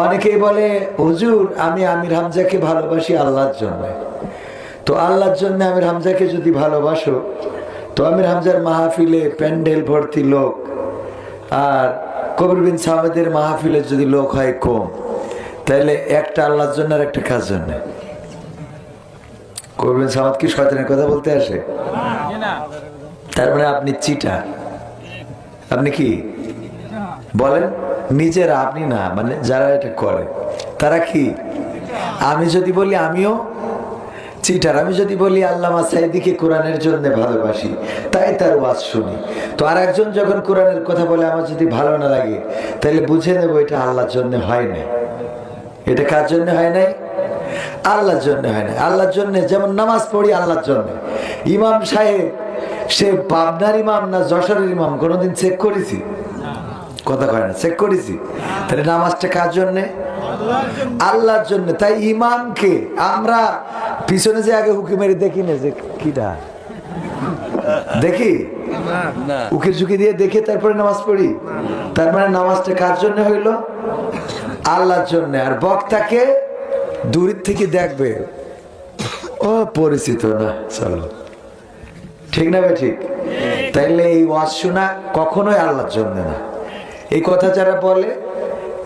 অনেকেই বলে হুজুর আমি আমির হামজাকে ভালোবাসি আল্লাহর জন্য। তো আল্লাহর জন্য আমির হামজাকে যদি ভালোবাসো, তো আমির হামজার মাহফিলে প্যান্ডেল ভর্তি লোক আর কবির বিন সামেদের মাহফিলে যদি লোক হয় কম, তাহলে একটা আল্লাহর জন্য আর একটা কার জন্য? কবির বিন সামেদ কি শয়তানের কথা বলতে আসে? তার মানে আপনি চিটার। আপনি কি বলেন? নিজেরা, আপনি না, মানে যারা এটা করে তারা কি? আমি যদি বলি আমিও চিটার, আমি যদি বলি আল্লামা সাঈদীকে কোরআনের জন্য ভালোবাসি, তাই তার ওয়াজ শুনি, তো আর একজন যখন কোরআনের কথা বলে আমার যদি ভালো না লাগে, তাহলে বুঝে নেব এটা আল্লাহর জন্য হয় নাই। এটা কার জন্য হয় নাই? আল্লাহর জন্য হয় না। আল্লাহর জন্য যেমন নামাজ পড়ি আল্লাহর জন্য। ইমাম সাহেব সে পাবনার ইমাম না যশোরের ইমাম কোনোদিন চেক করেছি? কথা কয় না, চেক করেছি। তাহলে নামাজটা কার জন্যে? আল্লাহর জন্য। তাই ইমামকে আমরা পিছনে যে আগে উকি মেরে দেখি না যে কিটা দেখি, উকি ঝুঁকি দিয়ে দেখে তারপরে নামাজ পড়ি। তার মানে নামাজটা কার জন্য হইল? আল্লাহর জন্য। আর বক্তাকে দূর থেকে দেখবে, ও পরিচিত না, চলো, ঠিক না? ঠিক। তাইলে এই ওয়াজ শোনা কখনোই আল্লাহর জন্য না। এই কথা যারা বলে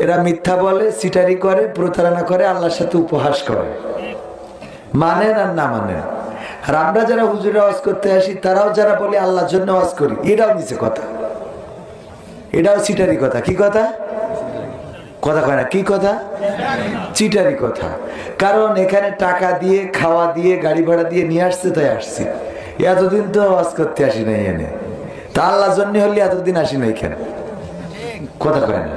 এরা মিথ্যা বলে, সিটারি করে, প্রতারণা করে, আল্লাহর সাথে উপহাস করে, মানেন আর না মানেন। আর আমরা যারা হুজুরে ওয়াজ করতে আসি তারাও যারা বলে আল্লাহর জন্য ওয়াজ করি, এটাও নিচে কথা, এটাও সিটারি কথা। কি কথা? কথা কয় না, কি কথা? চিটারি কথা। কারণ এখানে টাকা দিয়ে, খাওয়া দিয়ে, গাড়ি ভাড়া দিয়ে নিয়ে আসছে, তাই আসছি। এতদিন তো ওয়াজ করতে আসি নাই এনে, তা আল্লাহর জন্য হলে এতদিন আসি নাই কেন? কথা কয় না।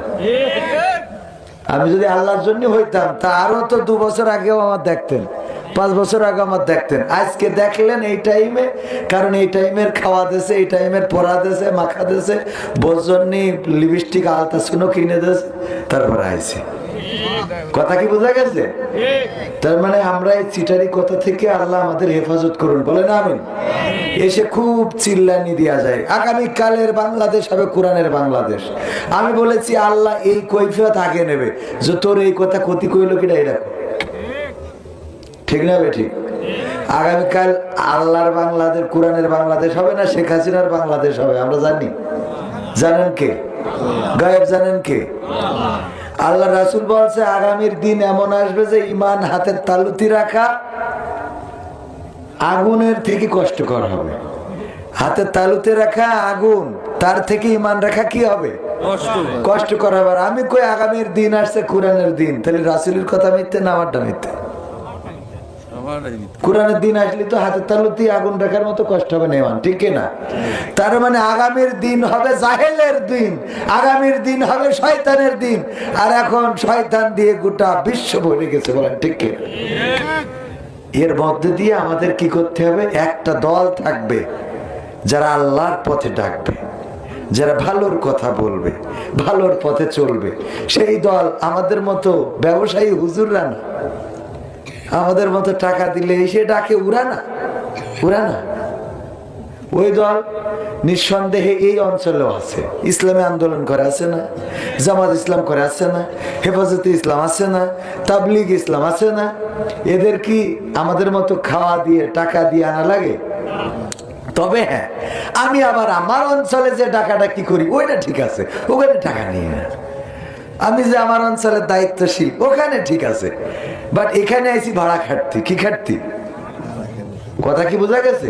আমি যদি আল্লাহর জন্য হইতাম তা আরো তো 2 বছর আগেও আমার দেখতেন, 5 বছর আগে আমার দেখতেন। আজকে দেখলেন এই টাইমে, কারণ এই টাইমের খাওয়া দেশে, এই টাইমের পড়া দেশে, মাখা দেশে, বজনী লিপস্টিক আলতা শুনো কিনে দেশে, তারপরে আইছে। কথা কি বোঝা গেছে? তার মানে আমরা এই চিটারি কথা থেকে আল্লাহ আমাদের হেফাজত করুন, বলেন আমিন। এসে খুব চিল্লানি দেওয়া যায়, আগামী কালের বাংলাদেশ হবে কোরআনের বাংলাদেশ। আমি বলেছি আল্লাহ এই কৈফিয়ত আগে নেবে যে তোর এই কথা ক্ষতি কইল কিনা, এটা ঠিক না? ঠিক। আগামীকাল আল্লাহর বাংলাদেশ, কোরআনের বাংলাদেশ হবে না, শেখ হাসিনার বাংলাদেশ হবে। আমরা জানি? জানেন কে? গায়েব জানেন কে? আল্লাহ রাসূল বলছে আগামীর দিন এমন আসবে যে ঈমান হাতের তালুতে রাখা আগুনের থেকে কষ্টকর হবে। হাতের তালুতে রাখা আগুন, তার থেকে ঈমান রাখা কি হবে? কষ্টকর হবে। আমি কই আগামীর দিন আসছে কোরআনের দিন, তাহলে রাসূলের কথা মিথ্যে না আমারটা মিথ্যে? কোরআনের দিন আসলে তো হাতের তালুতে আগুন রাখার মতো কষ্ট হবে না, ঠিক না? তার মানে আগামীর দিন হবে জাহেলের দিন, আগামীর দিন হবে শয়তানের দিন। আর এখন শয়তান দিয়ে গোটা বিশ্ব ভরে গেছে, বলেন ঠিক কি? এর মধ্যে দিয়ে আমাদের কি করতে হবে? একটা দল থাকবে যারা আল্লাহর পথে ডাকবে, যারা ভালোর কথা বলবে, ভালোর পথে চলবে। সেই দল আমাদের মতো ব্যবসায়ী হুজুররা না, আমাদের মতো টাকা দিলে এসে ডাকে উড়ানা, উড়ানা। ওই দল নিঃসন্দেহে এই অঞ্চলেও আছে। ইসলামী আন্দোলন করে আছে না? জামাত ইসলাম করে আছে না? হেফাজতে ইসলাম আছে না? তাবলিগ ইসলাম আছে না? এদের কি আমাদের মতো খাওয়া দিয়ে, টাকা দিয়ে আনা লাগে? তবে হ্যাঁ, আমি আবার আমার অঞ্চলে যে ডাকাডাকি করি ওইটা ঠিক আছে, ওখানে টাকা নিয়ে না। আমি যে আমার অঞ্চলের দায়িত্বশীল ওখানে ঠিক আছে, বাট এখানে আইছি ভাড়া খাটতি। কি খাটতি? কথা কি বোঝা গেছে?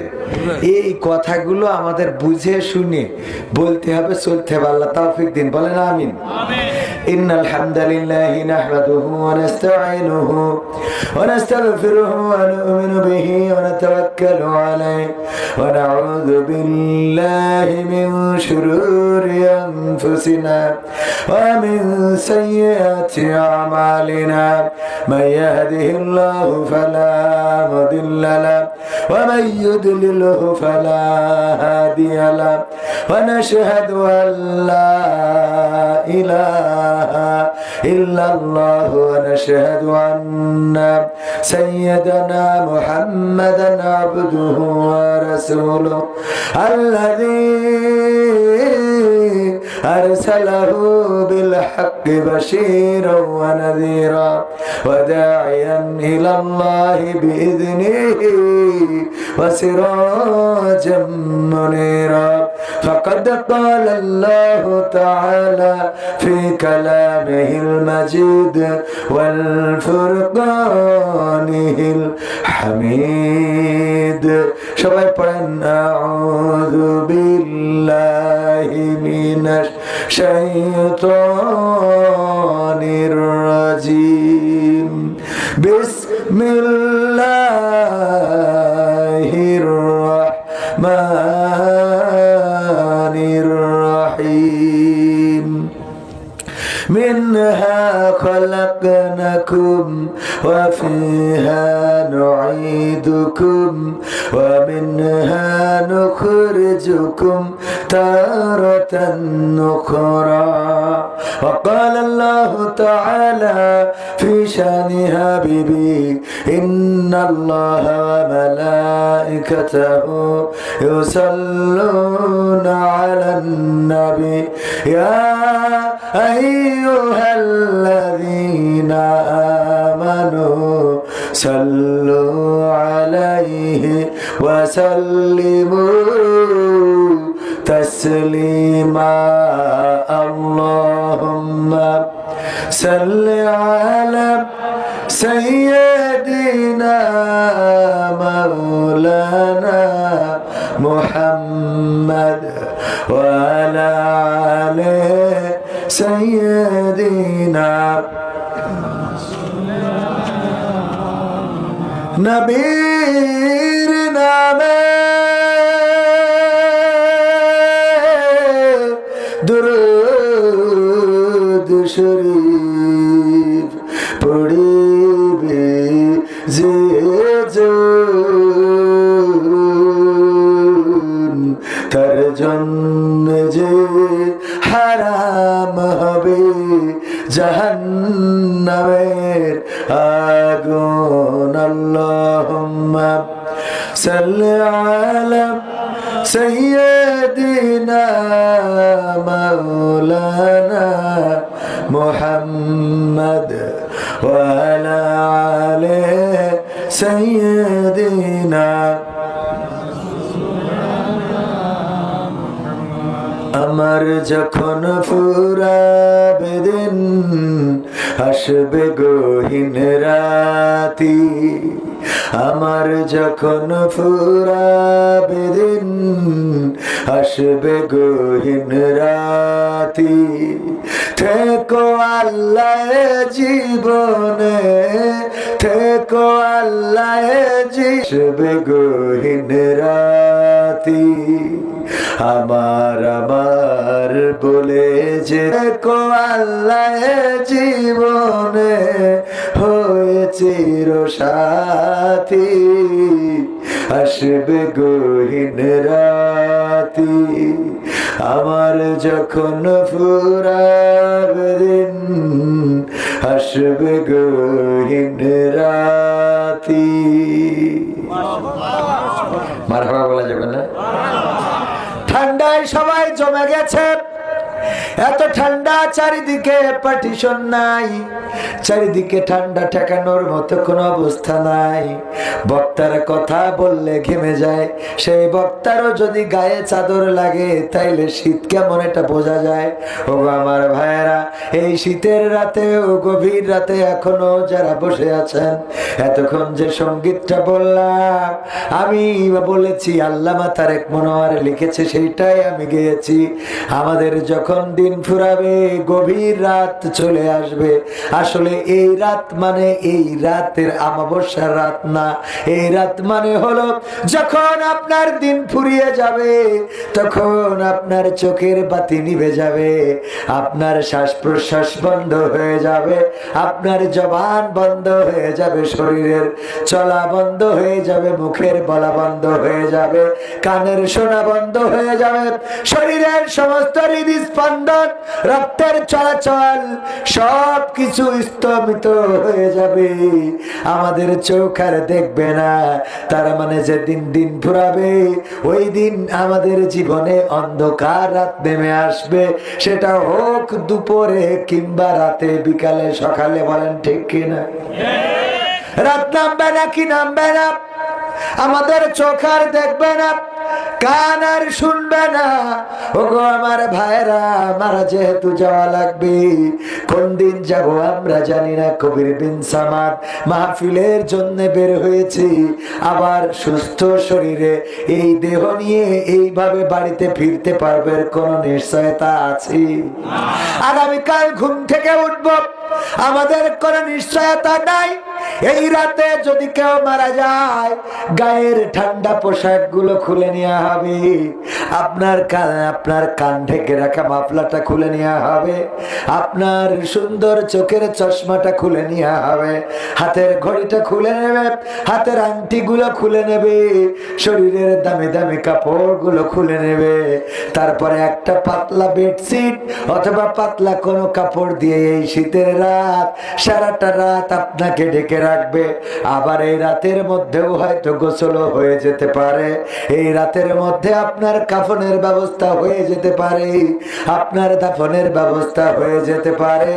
এই কথাগুলো আমাদের বুঝে শুনে বলতে হবে, চলতে হবে। আল্লাহ তৌফিক দিন, বলেন আমিন। ইন্নাল হামদালিল্লাহি নাহমাদুহু ওয়া নাস্তাঈনুহু ওয়া নাস্তাগফিরুহু ওয়া নু'মিনু বিহি ওয়া নাতাওয়াক্কালু আলাইহি ওয়া নাউযু বিল্লাহি মিন শুরুরি আনফুসিনা ওয়া মিন সাইয়্যাতি আমালিনা মান ইয়াহদিহিল্লাহু ফালা মুদিল্লা লাহু ومن يضلله فلا هادي له ونشهد أن لا إله إلا الله ونشهد أن سيدنا محمدا عبده ورسوله الذي أرسله بالحق بشيرا ونذيرا وداعيا إلى الله بإذنه وسراجا منيرا فقد قال الله تعالى في كلامه المجيد والفرقانه الحميد সবাই পড়েন আউযু বিল্লাহি মিনাশ শাইতানির রাজিম বিসমিল্লাহির রাহমানির রহিম منها خلقناكم وفيها نعيدكم ومنها نخرجكم تارة أخرى وقال الله تعالى في شان حبيبي إن الله وملائكته يصلون على النبي يا أيها الذين آمنوا صلوا عليه وسلموا تسليما اللهم صل على سيدنا مولانا محمد وعلى آله سيدنا নবীর নামে দুরূদ শরীফ পড়িবে যে তার জন্য যে হারাম হবে জাহান্নামের আগুন আল্লাহুম্মা সাল্লি আলা সাইয়্যিদিনা মাওলানা মুহাম্মদ ওয়া আলা আলি সাইয়্যিদিনা আমার যখন ফুরাবে দিন আসবে গহীন রাতি আমার যখন ফুরাবে দিন আসবে গহীন রাতি থেকো আল্লাহ জীবনে থেকো আল্লাহ আসবে গহীন রাতি আমার আমার বলে যে কো আল্লাহ জীবনে হয়েছে সাথী আসবে গহীন রাতি আমার যখন ফুরাবে দিন আসবে গহীন রাতি মারহাবা বলা যাবে না ঠান্ডায় সবাই জমে গেছে এত ঠান্ডা চারিদিকে পার্টিশন নাই চারিদিকে ঠান্ডা ঠেকানোর মতো কোনো অবস্থা নাই বক্তার কথা বললে ঘেমে যায় সেই বক্তারও যদি গায়ে চাদর লাগে তাইলে শীত কেমন এটা বোঝা যায় ও আমার ভাইয়েরা এই শীতের রাতে ও গভীর রাতে এখনো যারা বসে আছেন এতক্ষণ যে সঙ্গীতটা বললাম আমি বলেছি আল্লামা তারেক মনোয়ার লিখেছে সেইটাই আমি গেয়েছি আমাদের যখন দিন ফুরাবে গভীর রাত চলে আসবে আসলে এই রাত মানে এই রাতের অমাবস্যার রাত না এই রাত মানে হলো যখন আপনার দিন ফুরিয়ে যাবে তখন আপনার চোখের বাতি নিভে যাবে আপনার শ্বাস প্রশ্বাস বন্ধ হয়ে যাবে আপনার জবান বন্ধ হয়ে যাবে শরীরের চলা বন্ধ হয়ে যাবে মুখের বলা বন্ধ হয়ে যাবে কানের শোনা বন্ধ হয়ে যাবে শরীরের সমস্ত হৃদস্পন্দন স্পন্দন, রক্তের চলাচল সব কিছু স্তম্ভিত হয়ে যাবে, আমাদের চোখ আর দেখবে না। তার মানে যেদিন দিন ফুরাবে ওই দিন আমাদের জীবনে অন্ধকার রাত নেমে আসবে, সেটা হোক দুপুরে কিংবা রাতে, বিকালে, সকালে, বলেন ঠিক কিনা? রাত নামবে না কি নামবে না, আমাদের চোখ আর দেখবে না, কান আর শুনবে না। ওগো আমার ভাইরা, আমার যেহেতু যাওয়া লাগবে, কোন দিন যাব আমরা জানি না। কবির বিন সামাদ মাহফিলের জন্য বের হয়েছি, আবার সুস্থ শরীরে এই দেহ নিয়ে এইভাবে বাড়িতে ফিরতে পারবে কোন নিশ্চয়তা আছে? আগামীকাল ঘুম থেকে উঠব, আমাদের কোন নিশ্চয়তা নাই। এই রাতে যদি কেউ মারা যায়, গায়ের ঠান্ডা পোশাক গুলো খুলে নেওয়া হবে, আপনার কান ঢেকে রাখা মাফলাটা খুলে নেওয়া হবে, আপনার সুন্দর চোখের চশমাটা খুলে নেওয়া হবে, হাতের ঘড়িটা খুলে নেবে, হাতের আংটি গুলো খুলে নেবে, শরীরের দামি দামি কাপড় গুলো খুলে নেবে। তারপরে একটা পাতলা বেডশিট অথবা পাতলা কোনো কাপড় দিয়ে এই শীতের রাত, সারাটা রাত আপনাকে ঢেকে রাখবে। আবার এই রাতের মধ্যেও হয়তো গোসল হয়ে যেতে পারে, এই রাতের মধ্যে আপনার কাফনের ব্যবস্থা হয়ে যেতে পারে, আপনার দাফনের ব্যবস্থা হয়ে যেতে পারে।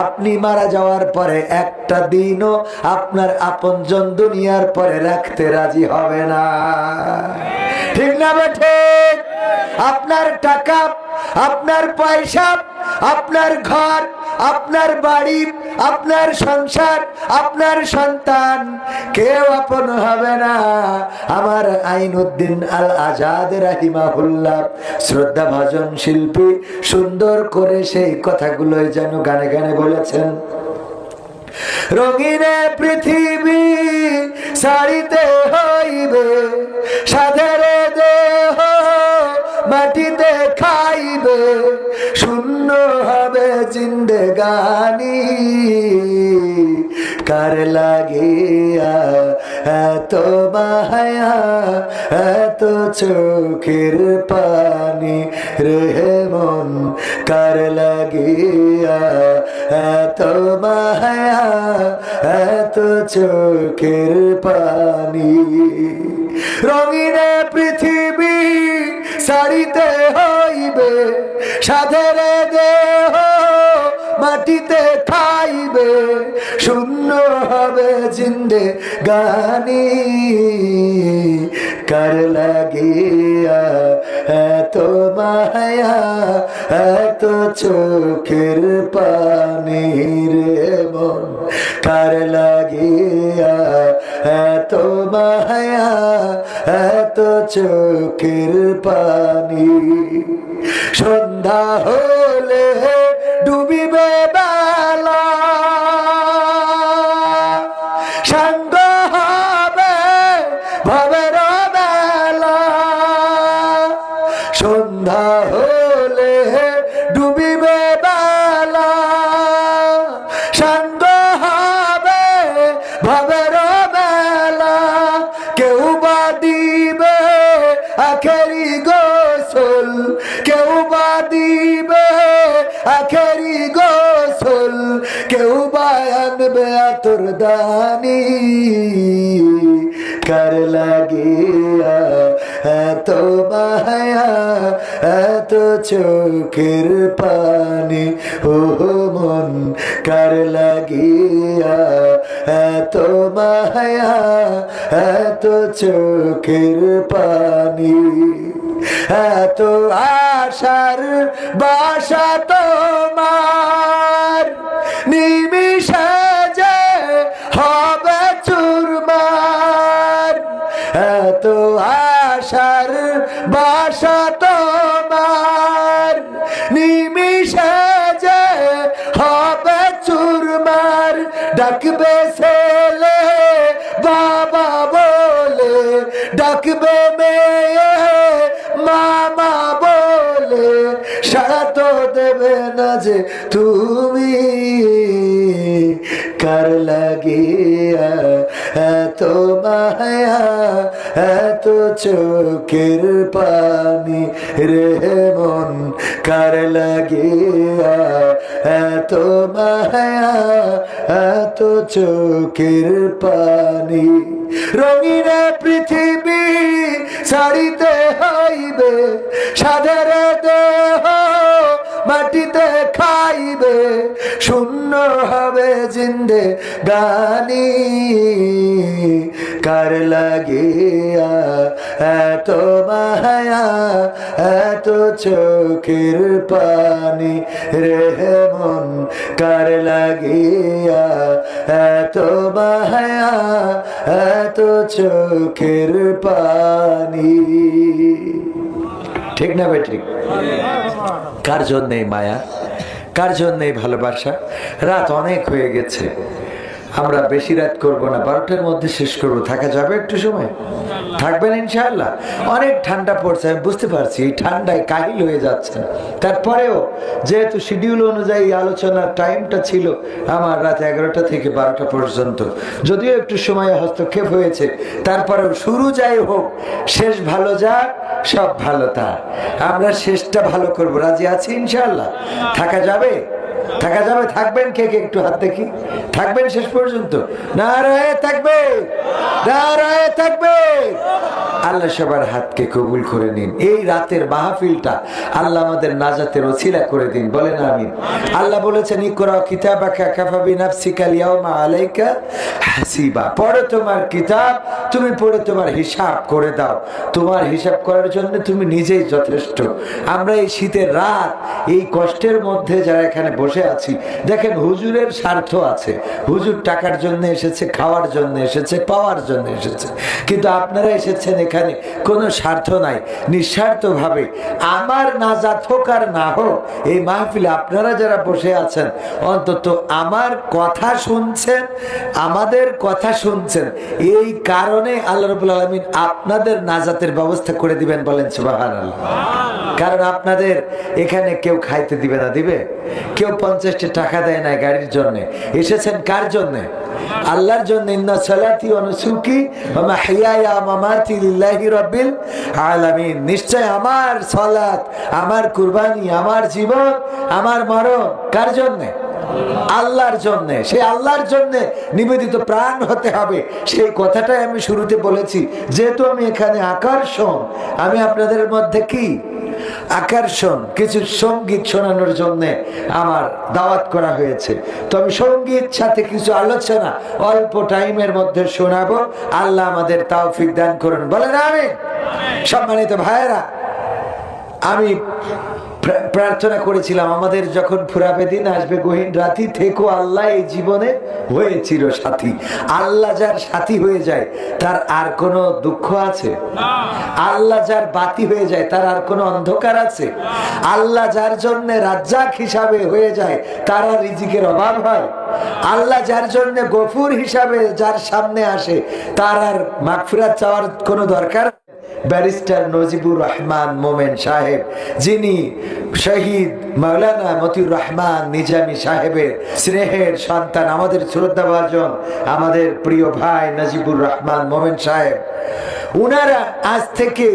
আপনি মারা যাওয়ার পরে একটা দিনও আপনার আপনজন দুনিয়ার পরে রাখতে রাজি হবে না, ঠিক না বেঠে? আপনার টাকা, আপনার পয়সা, আপনার ঘর, আপনার বাড়ি, আপনার সংসার, আপনার সন্তান, কেউ আপন হবে না। আমার আইনউদ্দিন আল আজাদ রাহিমাহুল্লাহ, শ্রদ্ধা ভাজন শিল্পী, সুন্দর করে সেই কথাগুলোই যেন গানে গানে বলেছেন। রঙিনে পৃথিবী সারিতে হইবে, সাধের দেহ মাটিতে খাইবে, শূন্য হবে জিন্দেগানি, কার লাগিয়া এত মায়া এত চোখের পানি রে মন, কার লাগিয়া এত মায়া এত চোখের পানি। রঙিনে পৃথিবী সারিতে হইবে, সাধের দেহ মাটিতে খাইবে, শূন্য হবে জিন্দেগানি, কার লাগিয়া এত মায়া এত চোখের পানি রে মন, কার লাগিয়া এত মায়া এত চোখের পানি। সন্ধ্যা হলে ডুবিবে বেলা, সাঙ্গ হবে ভবের বেলা, সন্ধ্যা হলে ডুবিবে বেলা, সাঙ্গ হবে ভবের বেলা, কেউ বা দিবে আখেরি গোসল, কেউ বা দিবে আখেরি গোসল, কেউ বা আনবে আতর দানি, কার লাগিয়া এত মায়া এত চোখের পানি ও মন, কার লাগিয়া এত মায়া এত চোখের পানি। এত আশার বাসা তোমার, নিমিষে যে হবে চুরমার, এত আশার বাসা তোমার, নিমিষে যে হবে চুরমার। ডাকবে ছেলে বাবা বলে, ডাকবে মেয়ে মামা বলে, সারা তো দেবে না যে তুমি, কার লাগিয়া এত মায়া এত চোখের পানি রে মন কার লাগিয়া, এত মায়া এত চোখের পানি। রঙিন পৃথিবী ছাড়িতে হইবে, সাধার দেহ মাটিতে খাইবে, শূন্য হবে জিন্দে গানি কার লাগিয়া, এত মায়া এত চোখের পানি রে মন কার লাগিয়া, এত মায়া এত চোখের পানি। ঠিক না ভাই? ঠিক। কার জন্যে মায়া, কার জন্যে ভালোবাসা? রাত অনেক হয়ে গেছে, আমরা বেশি রাত করব না, 12টার মধ্যে শেষ করব। থাকা যাবে একটু সময়? থাকবেন ইনশাআল্লাহ? অনেক ঠান্ডা পড়ছে, আমি বুঝতে পারছি, এই ঠান্ডায় কাহিল হয়ে যাচ্ছে। তারপরেও যেহেতু শিডিউল অনুযায়ী আলোচনার টাইমটা ছিল আমার রাত 11টা থেকে 12টা পর্যন্ত, যদিও একটু সময় হস্তক্ষেপ হয়েছে, তারপরেও শুরু যাই হোক, শেষ ভালো যাক, সব ভালো তা। আমরা শেষটা ভালো করব, রাজি আছি ইনশাআল্লাহ? থাকা যাবে? থাকা যাবে? থাকবেন কে কে একটু হাত দেখি, থাকবেন শেষ পর্যন্ত? নারায়ে তাকবীর, নারায়ে তাকবীর। আল্লাহ সবার হাতকে কবুল করে নিন। এই রাতের মাহফিলটা আল্লাহ আমাদের নাজাতের ওসিলা করে দিন, বলেন আমিন। আল্লাহ বলেছেন ইকরা কিতাবাকা কাফা বিনাফসিকা আল-ইয়াওমা আলাইকা হাসিবা, পড়ো তোমার কিতাব, তুমি পড়ে তোমার হিসাব করে দাও, তোমার হিসাব করার জন্য তুমি নিজেই যথেষ্ট। আমরা এই শীতের রাত, এই কষ্টের মধ্যে যারা এখানে বসে আছি, দেখেন হুজুরের স্বার্থ আছে, হুজুর টাকার জন্য এসেছে, খাওয়ার জন্য এসেছে, পাওয়ার জন্য এসেছে, কিন্তু আপনারা এসেছেন এখানে কোনো স্বার্থ নাই, নিঃস্বার্থভাবে। আমার নাজাত হোক আর না হোক, এই মাহফিলে আপনারা যারা বসে আছেন, অন্তত আমার কথা শুনছেন, আমাদের কথা শুনছেন, এই কারণে আল্লাহ রাব্বুল আলামিন আপনাদের নাজাতের ব্যবস্থা করে দিবেন, বলেন সুবহানাল্লাহ। কারণ আপনাদের এখানে কেউ খাইতে দিবে না, দিবে? কেউ 50টা টাকা দেয় না গাড়ির জন্য। এসেছেন কার জন্য? আল্লাহর জন্য। ইন্না সালাতি ওয়া নুসুকি ওয়া মাহইয়ায়া ওয়া মামাতি লিল্লাহি রাব্বিল আলামিন। নিশ্চয় আমার সালাত, আমার কুরবানি, আমার জীবন, আমার মরণ কার জন্য? আল্লাহর জন্য। সেই আল্লাহর জন্য নিবেদিত প্রাণ হতে হবে, সেই কথাটাই আমি শুরুতে বলেছি। যেহেতু আমি এখানে আকর্ষণ, আমি আপনাদের মধ্যে কি আকর্ষণ, কিছু সঙ্গীত শোনানোর জন্য আমার দাওয়াত করা হয়েছে। তো আমি সঙ্গীত সাথে কিছু আলোচনা অল্প টাইমের মধ্যে শোনাবো। আল্লাহ আমাদের তৌফিক দান করুন, বলেন আমিন। সম্মানিত ভাইয়েরা, আমি প্রার্থনা করেছিলাম আমাদের যখন ফুরাবে দিন, আসবে গহীন রাতি, থেকো আল্লাহ এই জীবনে হয়ে চির সাথী। আল্লাহ যার সাথী হয়ে যায় তার আর কোনো দুঃখ আছে? আল্লাহ যার বাতি হয়ে যায় তার আর কোনো অন্ধকার আছে? আল্লাহ যার জন্য রাজ্জাক হিসাবে হয়ে যায় তার আর রিজিকের অভাব হয়? আল্লাহ যার জন্য গফুর হিসাবে যার সামনে আসে তার আর মাগফিরাত চাওয়ার কোনো দরকার? ব্যারিস্টার নজিবুর রহমান মোমেন সাহেব, যিনি শহীদ মাওলানা মতিউর রহমান নিজামী সাহেবের স্নেহের সন্তান, আমাদের শ্রদ্ধাভাজন, আমাদের প্রিয় ভাই নজিবুর রহমান মোমেন সাহেব, উনারা আজ থেকে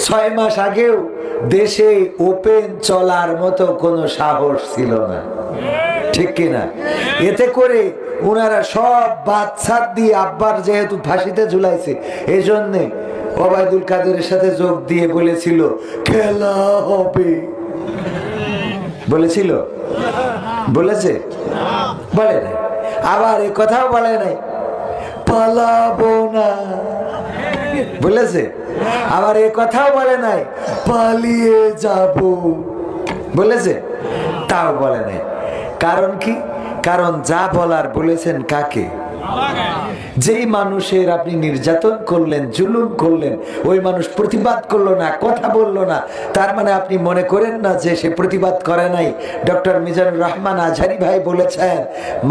6 মাস আগেও দেশে ওপেন চলার মতো কোনো সাহস ছিল না, ঠিক কিনা? এতে করে উনারা সব বাদশাহ দিয়ে, আব্বার যেহেতু ফাঁসিতে ঝুলাইছে, এই জন্যে ওবায়দুল কাদেরের সাথে যোগ দিয়ে বলেছিল খেলা হবে। বলেছিল? বলেছে? বলে নাই। আবার এ কথাও বলে নাই পালাবো না, বলেছে? আবার এ কথাও বলে নাই পালিয়ে যাব, বলেছে? তাও বলে নাই। কারণ কি? কারণ যা বলার বলেছেন কাকে? যেই মানুষের আপনি নির্যাতন করলেন, জুলুম করলেন, ওই মানুষ প্রতিবাদ করলো না, কথা বললো না, তার মানে আপনি মনে করেন না যে সে প্রতিবাদ করে নাই। ডক্টর মিজানুর রহমান আজহারি ভাই বলেছেন,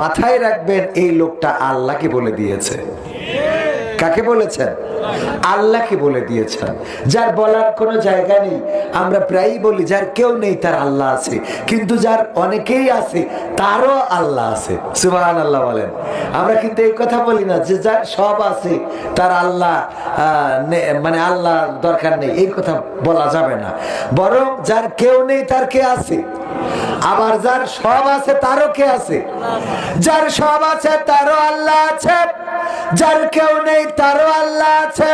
মাথায় রাখবেন এই লোকটা আল্লাহকে বলে দিয়েছে। কাকে বলেছেন? আল্লাহকে বলে দিয়েছেন। যার বলার কোনো জায়গা নেই, আমরা প্রায়ই বলি যার কেউ নেই তার আল্লাহ আছে, কিন্তু যার অনেকেই আছে তারও আল্লাহ আছে। সুবহানাল্লাহ বলেন। আমরা কিন্তু এই কথা বলি না যে যার সব আছে তার আল্লাহ মানে আল্লাহ দরকার নেই, এই কথা বলা যাবে না। বরং যার কেউ নেই তার কে আছে, আবার যার সব আছে তারও কে আছে। যার সব আছে তারও আল্লাহ আছে, যার কেউ নেই তারও আল্লাহ আছে।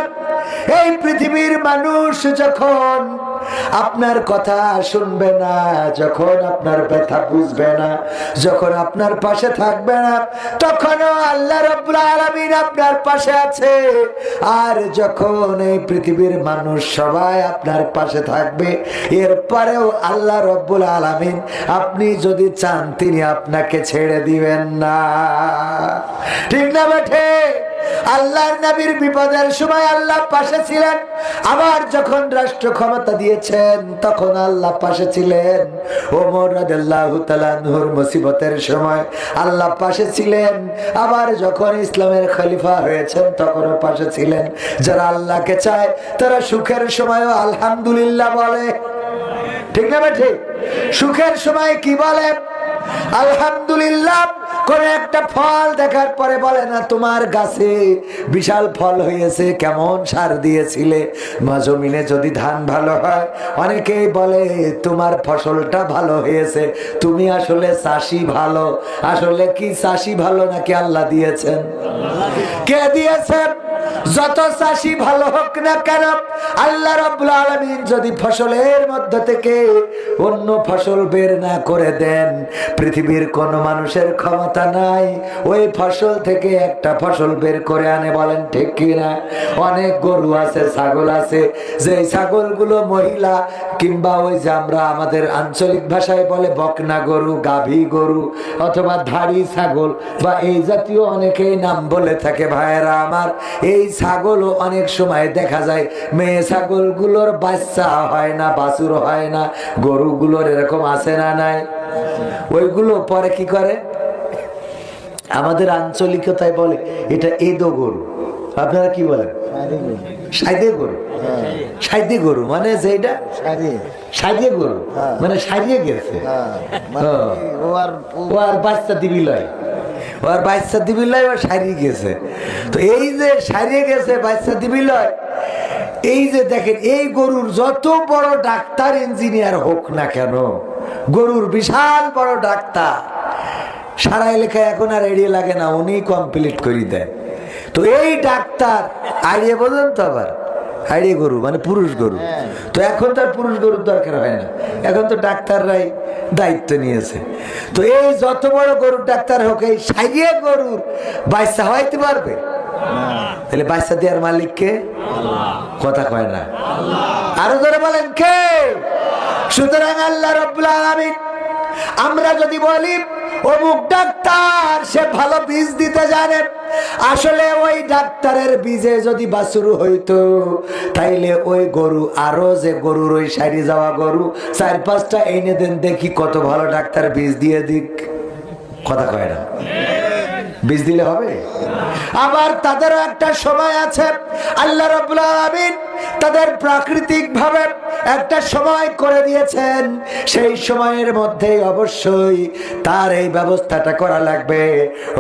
এই পৃথিবীর মানুষ যখন আপনার কথা শুনবে না, যখন আপনার ব্যথা বুঝবে না, যখন আপনার পাশে থাকবে না, তখনও আল্লাহ রাব্বুল আলামিন আপনার পাশে আছে। আর যখন এই পৃথিবীর মানুষ সবাই আপনার পাশে থাকবে, এরপরেও আল্লাহ রাব্বুল আলামিন আপনি যদি চান তিনি আপনাকে ছেড়ে দিবেন না। ঠিক না বেঠে? আল্লাহর নবীর বিপদের সময় আল্লাহ পাশে ছিলেন, আবার যখন রাষ্ট্র ক্ষমতা দিয়েছেন তখন আল্লাহ পাশে ছিলেন। ওমর রাদিয়াল্লাহু তাআলা আনহুর মুসিবতের সময় আল্লাহ পাশে ছিলেন, আবার যখন ইসলামের খলিফা হয়েছেন তখনও পাশে ছিলেন। যারা আল্লাহকে চায় তারা সুখের সময়ও আলহামদুলিল্লাহ বলে। ঠিক না ঠিক? সুখের সময় কি বলে? আলহামদুলিল্লাহ। কোন একটা ফল দেখার পরে বলে না তোমার গাছে বিশাল ফল হয়েছে, কেমন সার দিয়েছিলে। জমিনে যদি ধান ভালো হয় অনেকেই বলে তোমার ফসলটা ভালো হয়েছে, তুমি আসলে চাষি ভালো। আসলে কি চাষি ভালো নাকি আল্লাহ দিয়েছেন? কে দিয়েছেন? যত চাষি ভালো হোক না কেন, আল্লাহ রাব্বুল আলামিন যদি ফসলের মধ্য থেকে অন্য ফসল বের না করে দেন, পৃথিবীর কোন মানুষের ক্ষমতা নাই ওই ফসল থেকে একটা ফসল বের করে আনে। বলেন ঠিক কিনা? অনেক গরু আছে, ছাগল আছে, যে ছাগলগুলো মহিলা কিংবা ওই যে আমরা আমাদের আঞ্চলিক ভাষায় বলে বকনা গরু, গাভী গরু অথবা ধাড়ি ছাগল বা এই জাতীয় অনেকেই নাম বলে থাকে। ভাইয়েরা আমার, এই ছাগলও অনেক সময় দেখা যায় মেয়ে ছাগলগুলোর বাচ্চা হয় না, বাছুর হয় না। গরুগুলোর এরকম আছে না নাই? ওইগুলো পরে কি করে, আমাদের আঞ্চলিকতায় বলে এটা এদো গরু। আপনারা কি বলেন? সাইদে গরু। সাইদে গরু মানে যেটা সাইদে গরু মানে সারিয়ে গেছে, ও আর বাচ্চা দিবি লয়, ও আর বাচ্চা দিবি লয়, ও সারিয়ে গেছে। তো এই যে সারিয়ে গেছে বাচ্চা দিবি লয়, এই যে দেখেন এই গরুর যত বড় ডাক্তার ইঞ্জিনিয়ার হোক না কেন, গরুর বিশাল বড় ডাক্তার, সারা এলাকায় এখন আর এড়িয়ে লাগে না, উনি কমপ্লিট করে দেয়। তো এই ডাক্তার আইডিয়া বোঝেন তো, আবার আইডিয়া গরু মানে পুরুষ গরু। তো এখন তো আর পুরুষ গরুর দরকার হয় না, এখন তো ডাক্তাররাই দায়িত্ব নিয়েছে। তো এই যত বড় গরুর ডাক্তার হোক, এই সাইয়ে গরুর বাচ্চা হইতে পারবে? তাহলে বাচ্চা দেওয়ার মালিক কে? কথা কয় না, আরো ধরে বলেন কে? সুতরাং আল্লাহ রাব্বুল আলামিন, আমরা যদি বলি অমুক ডাক্তার সে ভালো বীজ দিতে জানে, আসলে ওই ডাক্তারের বীজে যদি বাছুর হইতো তাইলে ওই গরু আরো যে গরুর ওই সারি যাওয়া গরু 4-5টা এনে দেন, দেখি কত ভালো ডাক্তার বীজ দিয়ে দিক। কথা কয় না, বীজ দিলে হবে? আবার তাদেরও একটা সময় আছে, আল্লাহ রাব্বুল আলামিন তাদের প্রাকৃতিক ভাবে একটা সময় করে দিয়েছেন, সেই সময়ের মধ্যে অবশ্যই তার এই ব্যবস্থাটা করা লাগবে।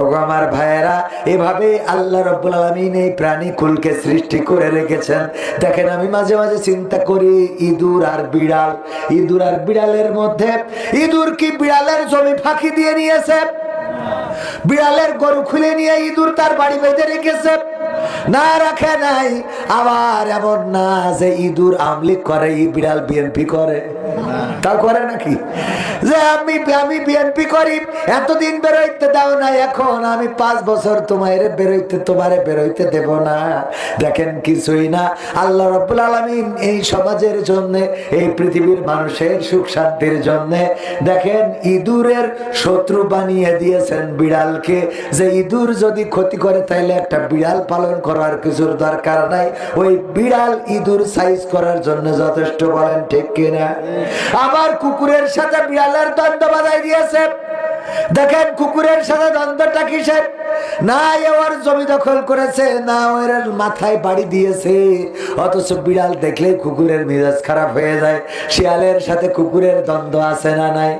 ওগো আমার ভাইয়েরা, এভাবে আল্লাহ রাব্বুল আলামিন এই প্রাণীকুলকে সৃষ্টি করে রেখেছেন। দেখেন, আমি মাঝে মাঝে চিন্তা করি, ইঁদুর আর বিড়াল, ইঁদুর আর বিড়ালের মধ্যে, ইঁদুর কি বিড়ালের জমি ফাঁকি দিয়ে নিয়েছে? বিড়ালের গরু খুলে নিয়ে ইঁদুর তার বাড়ি বেঁধে রেখেছে? না, রাখে নাই। আবার এমন না যে ইঁদুর আমলিক করে, বিড়াল বিএনপি করে, তা করে নাকি? যে আমি বিএনপি করি, এতদিন বেরোইতে দাও না, এখন আমি 5 বছর তোমারে বেরোইতে দেব না। দেখেন, কিছুই না। আল্লাহ রাব্বুল আলামিন এই সমাজের জন্য, এই পৃথিবীর মানুষের সুখ শান্তির জন্য দেখেন ইঁদুরের শত্রু বানিয়ে দিয়েছেন বিড়ালকে, যে ইঁদুর যদি ক্ষতি করে তাইলে একটা বিড়াল পালন করার কিছুর দরকার নাই, ওই বিড়াল ইঁদুর সাইজ করার জন্য যথেষ্ট। বলেন ঠিক কিনা? আবার কুকুরের সাথে বিড়ালের দ্বন্দ্ব বাঁধাই দিয়েছে। দেখেন কুকুরের সাথে দ্বন্দ্বটা কিসের? না ওর জমি দখল করেছে, না ওর মাথায় বাড়ি দিয়েছে, অথচ বিড়াল দেখলে কুকুরের মেজাজ খারাপ হয়ে যায়। শিয়ালের সাথে কুকুরের দ্বন্দ্ব আছে না নাই?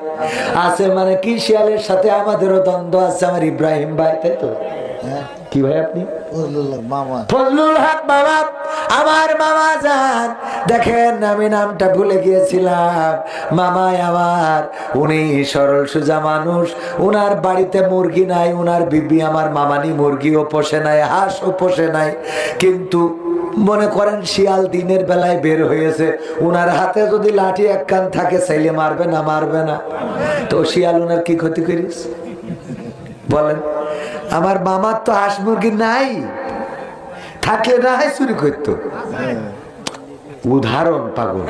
আছে। মানে কি, শিয়ালের সাথে আমাদেরও দ্বন্দ্ব আছে। আমার ইব্রাহিম ভাই, তাই তো? কি ভাই আপনি? ফজলুল হক মামা, আমার মামা যান। দেখেন আমি নামটা ভুলে গিয়েছিলাম। মামাই আমার, উনি সরল সোজা মানুষ। উনার বাড়িতে মুরগি নাই, উনার বিবি আমার মামানি মুরগিও পোষে নাই, হাঁসও পোষে নাই। কিন্তু মনে করেন শিয়াল দিনের বেলায় বের হয়েছে, উনার হাতে যদি লাঠি এক কান থাকে, চাইলে মারবে না? মারবে না। তো শিয়াল উনার কি ক্ষতি করিস বলেন? আমার মামার তো হাঁস মুরগি নাই, থাকলে না হয় চুরি করতো। উদাহরণ পাগল।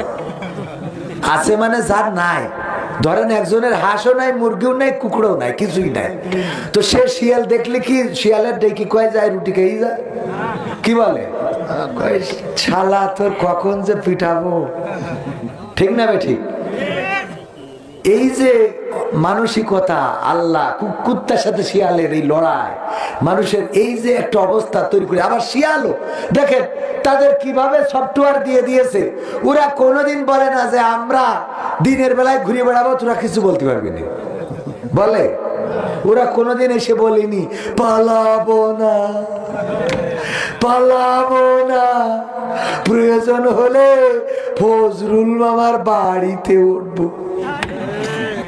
আছে মানে যার নাই। ধরেন একজনের হাঁসও নাই, মুরগিও নাই, কুকুরও নাই, কিছুই নাই। তো সে শিয়াল দেখলে কি শিয়ালের ডেকে কয়ে যায় রুটি খেয়ে যায়? কি বলে? শালা তোর কখন যে পিঠাবো। ঠিক না বে ঠিক? এই যে মানসিকতা, আল্লাহ কুত্তার সাথে শিয়ালের এই লড়াই, মানুষের এই যে একটা অবস্থা তৈরি করে। আবার শিয়ালও দেখেন তাদের কিভাবে সফটওয়্যার দিয়ে দিয়েছে। ওরা কোনোদিন বলে না যে আমরা দিনের বেলায় ঘুরে বেড়াবো, তোরা কিছু বলতে পারবি না, বলে? ওরা কোনোদিন এসে বলেনি পালাবো না, পালাবো না, প্রয়োজন হলে ফজরুল মামার বাড়িতে উঠবো,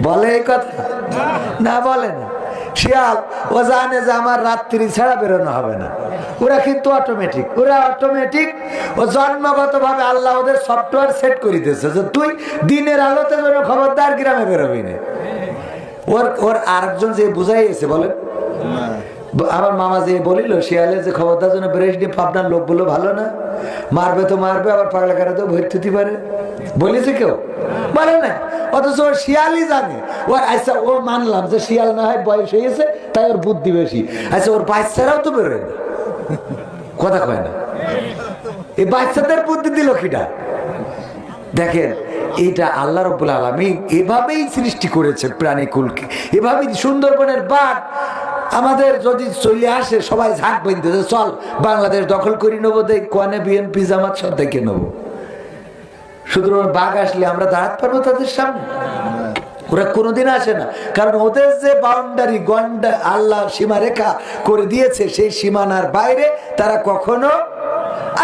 বলে এই কথা? না, বলে না। শিয়াল ও জানে যে আমার রাত্রি ছাড়া বেরোনো হবে না। ওরা কিন্তু অটোমেটিক, ওরা অটোমেটিক, ও জন্মগত ভাবে আল্লাহ ওদের সফটওয়্যার সেট করে দিয়েছে যে তুই দিনের আলোতে যেন খবরদার গ্রামে বেরোবি না। ওর আরেকজন যে বুঝাইছে বলেন, আমার মামা যে বলিল শিয়ালে যে খবরদার যেন বেরেস নিয়ে, আপনার লোকগুলো ভালো না, মারবে তো মারবে, আবার পাগলা কাটা তো ভর্তি হতে পারে, বলেছে কেউ? বলে না। অথচ ওর শিয়ালই জানে। ও আচ্ছা, ও মানলাম যে শিয়াল না হয় বয়স হয়েছে তাই ওর বুদ্ধি বেশি। আচ্ছা, ওর বাচ্চারাও তো বেরোয় না, কথা কয় না। এই বাচ্চাদের বুদ্ধি দিল কিটা? দেখেন, এটা আল্লাহ রাব্বুল আলামিন এভাবেই সৃষ্টি করেছে প্রাণীকুলকে। এভাবেই সুন্দরবনের বাঘ আমাদের যদি চলে আসে, সবাই ঝাঁক বেঁধে চল বাংলাদেশ দখল করে নেবো, দেখ কোয়ানে বিএনপি জামাত সব দেখে নেবো। সুতরাং বাঘ আসলে আমরা দাঁড়াতে পারবো তাদের সামনে? ওরা কোনোদিন আসে না, কারণ ওদের যে বাউন্ডারি গন্ডা আল্লাহ সীমারেখা করে দিয়েছে, সেই সীমানার বাইরে তারা কখনো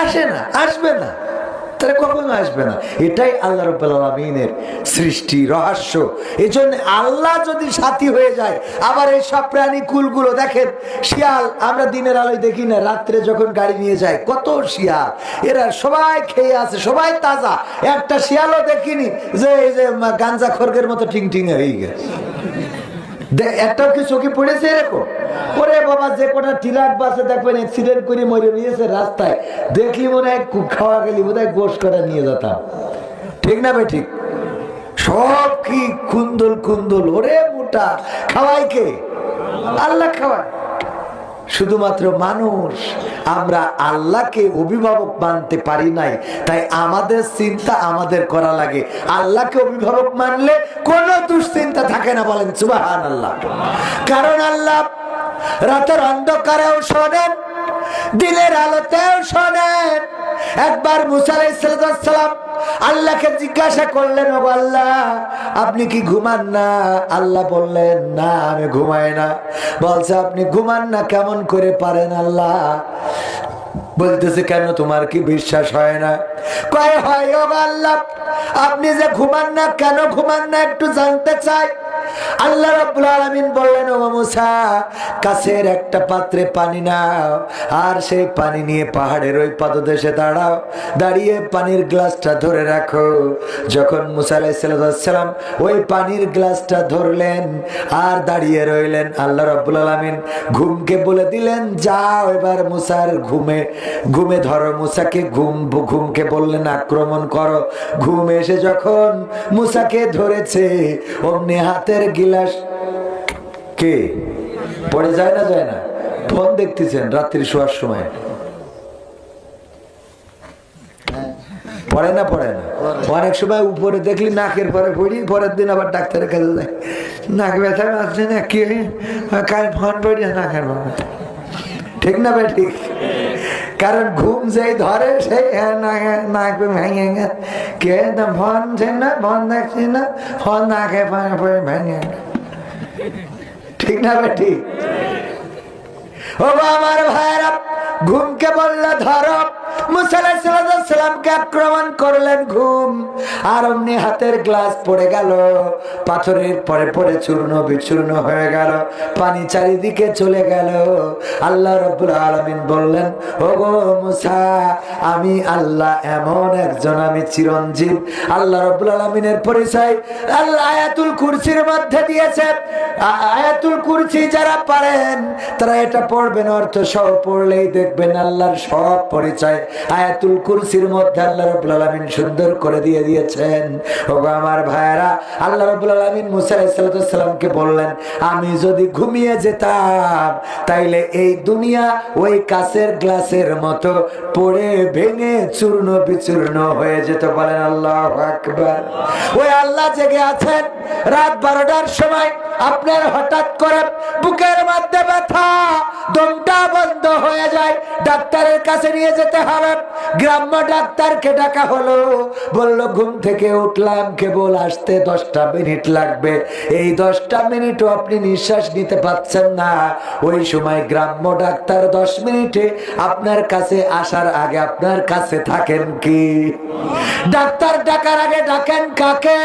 আসে না, আসবে না, তারা কখনো আসবে না। এটাই আল্লাহ রাব্বুল আলামিনের সৃষ্টি রহস্য। এই জন্য আল্লাহ যদি সাথী হয়ে যায়, আবার এই সব প্রাণী কুলগুলো দেখেন, শিয়াল আমরা দিনের আলোয় দেখি না, রাত্রে যখন গাড়ি নিয়ে যায় কত শিয়াল, এরা সবাই খেয়ে আছে, সবাই তাজা। একটা শিয়ালও দেখিনি যে এই যে গাঞ্জা খর্গের মতো টিং টিং হয়ে গেছে। একটাও কি চোখে পড়েছে এরকম? ওরে বাবা, যে কটা ট্রাক বাসে দেখবেন অ্যাক্সিডেন্ট করে মরে নিয়েছে রাস্তায়, দেখলি মনে হয় খাওয়া গেলি বোধ হয় গোশ করে নিয়ে যেতাম। ঠিক না ভাই? ঠিক। সব কি কুন্দল কুন্দল, ওরে মোটা, খাওয়াই কে? আল্লাহ খাওয়ায়। শুধুমাত্র মানুষ আমরা আল্লাহকে অভিভাবক মানতে পারি নাই, তাই আমাদের চিন্তা আমাদের করা লাগে। আল্লাহকে অভিভাবক মানলে কোনো দুশ্চিন্তা থাকে না, বলেন সুবহানাল্লাহ। কারণ আল্লাহ রাতের অন্ধকারেও শোনেন, দিনের আলোতেও শোনেন। একবার মুসা আলাইহিস সালাম আল্লাহকে জিজ্ঞাসা করলেন, ও আল্লাহ আপনি কি ঘুমান না? আল্লাহ বললেন, না আমি ঘুমাই না। বলছে, আপনি ঘুমান না কেমন করে পারেন? আল্লাহ বলতেছে, কেন তোমার কি বিশ্বাস হয় না? কয় হয় ও আল্লাহ, আপনি যে ঘুমান না, কেন ঘুমান না একটু জানতে চাই। আল্লাহ রাব্বুল আলামিন বললেন, ও মুসা কাছের একটা পাত্রে পানি নাও, আর সেই পানি নিয়ে পাহাড়ের ওই পাদদেশে দাঁড়াও, দাঁড়িয়ে পানির গ্লাসটা ধরে রাখো। যখন মুসা আলাইহিস সালাম ওই পানির গ্লাসটা ধরলেন আর দাঁড়িয়ে রইলেন, আল্লাহ রাব্বুল আলামিন ঘুমকে বলে দিলেন, যাও এবার মুসার ঘুমে ধরো। মুসাকে ঘুমকে বললেন আক্রমণ করো। ঘুম এসে যখন মুসাকে ধরেছে, অমনি হাতের গিলাস কে পড়ে যায় না? যায় না? ফোন দেখতেছেন রাত্রি শোয়ার সময়, পড়ে না? পড়ে না। অনেক সময় উপরে দেখলি নাকের পরে পড়ি, পরের দিন আবার ডাক্তারের কাছে যায়, নাক ব্যথা আসছে না কি কাল ফোন পড়ে না কেন, ঠিক না ভাই ঠিক? কারণ ঘুম যেই ধরে সেই নাক ভেঙে কে ফোন ছে না, ফোন দেখছি না, ফোন নাকে পড়ে ভেঙে, ঠিক না ভাই ঠিক? ও আমার ভাইরা, ঘুমকে বললে ধরো, মুসা আলাইহিস সালামকে আক্রমণ করলেন ঘুম, আর অমনি হাতের গ্লাস পড়ে গেল, পাথরের পরে পরে চূর্ণ বিচূর্ণ হয়ে গেল, পানি চারিদিকে চলে গেল। আল্লাহ রাব্বুল আলামিন বললেন, ও গো মুসা, আমি আল্লাহ এমন একজন, আমি চিরঞ্জীব। আল্লাহ রাব্বুল আলামিনের পরিচয় আল্লাহ আয়াতুল কুরসির মধ্যে দিয়েছে। আয়াতুল কুরসি যারা পারেন তারা এটা পড়বেন, অর্থ সহ পড়লেই দেখবেন আল্লাহর সব পরিচয় আয়াতুল কুরসির মধ্যে আল্লাহ রাব্বুল আলামিন সুন্দর করে দিয়ে দিয়েছেন। ওগো আমার ভাইরা, আল্লাহ রাব্বুল আলামিন মুসা আলাইহিস সালামকে বললেন, আমি যদি ঘুমিয়ে যেতাম তাইলে এই দুনিয়া ওই কাচের গ্লাসের মতো পড়ে ভেঙে চূর্ণ বিচূর্ণ হয়ে যেত। বলেন আল্লাহু আকবার। ওই আল্লাহ জেগে আছেন, রাত 12টার সময় আপনার হঠাৎ করে বুকের মধ্যে ব্যথা, দমটা বন্ধ হয়ে যায়, ডাক্তারের কাছে নিয়ে যেতে হবে। গ্রাম্য ডাক্তারকে ডাকা হলো, বলল ঘুম থেকে উঠলাম, কেবল আসতে 10টা মিনিট লাগবে, এই 10টা মিনিটও আপনি নিঃশ্বাস নিতে পাচ্ছেন না। ওই সময় গ্রাম্য ডাক্তার 10 মিনিটে আপনার কাছে আসার আগে আপনার কাছে থাকেন কি? ডাক্তার ডাকার আগে ডাকেন কাকে?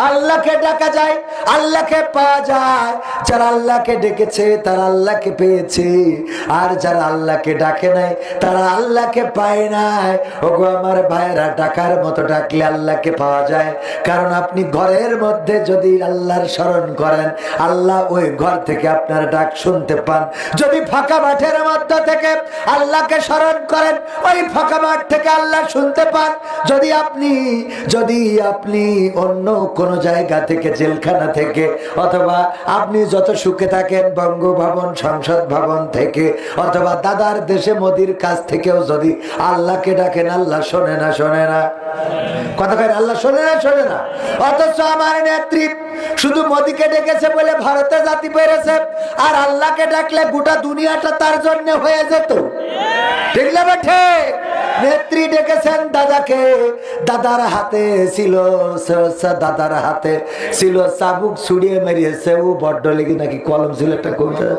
আল্লাহকে ডাকা যায়, আল্লাহকে পাওয়া যায়। যারা আল্লাহকে ডেকেছে তারা আল্লাহকে পেয়েছে, আর যারা আল্লাহকে ডাকে নাই তারা আল্লাহকে পায় নাই। ওগো আমার ভাইরা, ডাকার মতো ডাকলে আল্লাহকে পাওয়া যায়। কারণ আপনি ঘরের মধ্যে যদি আল্লাহর স্মরণ করেন, আল্লাহ ওই ঘর থেকে আপনার ডাক শুনতে পান। যদি ফাঁকা মাঠের মধ্যে থেকে আল্লাহকে স্মরণ করেন, ওই ফাঁকা মাঠ থেকে আল্লাহ শুনতে পান। যদি আপনি অন্য কোন জায়গা থেকে, জেলখানা থেকে, অথবা আপনি যত সুখে থাকেন বঙ্গভবন, সংসদ ভবন থেকে, অথবা দাদার দেশে মোদির কাছ থেকেও যদি আল্লাহকে ডাকেন, আল্লাহ শোনে না? শোনে না? কথা কয় আল্লাহ শোনে না? শোনে না? অথচ আমার নেত্রী শুধু মোদিকে ডেকেছে বলে ভারতে জাতি পেরেছে, আর আল্লাহকে ডাকলে গোটা দুনিয়াটা তার জন্য হয়ে যেত। ঠিক না বেঠে? নেত্রী ডেকেছেন দাদাকে, দাদার হাতে ছিল চাবুক, ছুড়িয়ে মেরিয়েছে। ও বড্ড লেগে নাকি কলম ছিল, একটা কবিতা,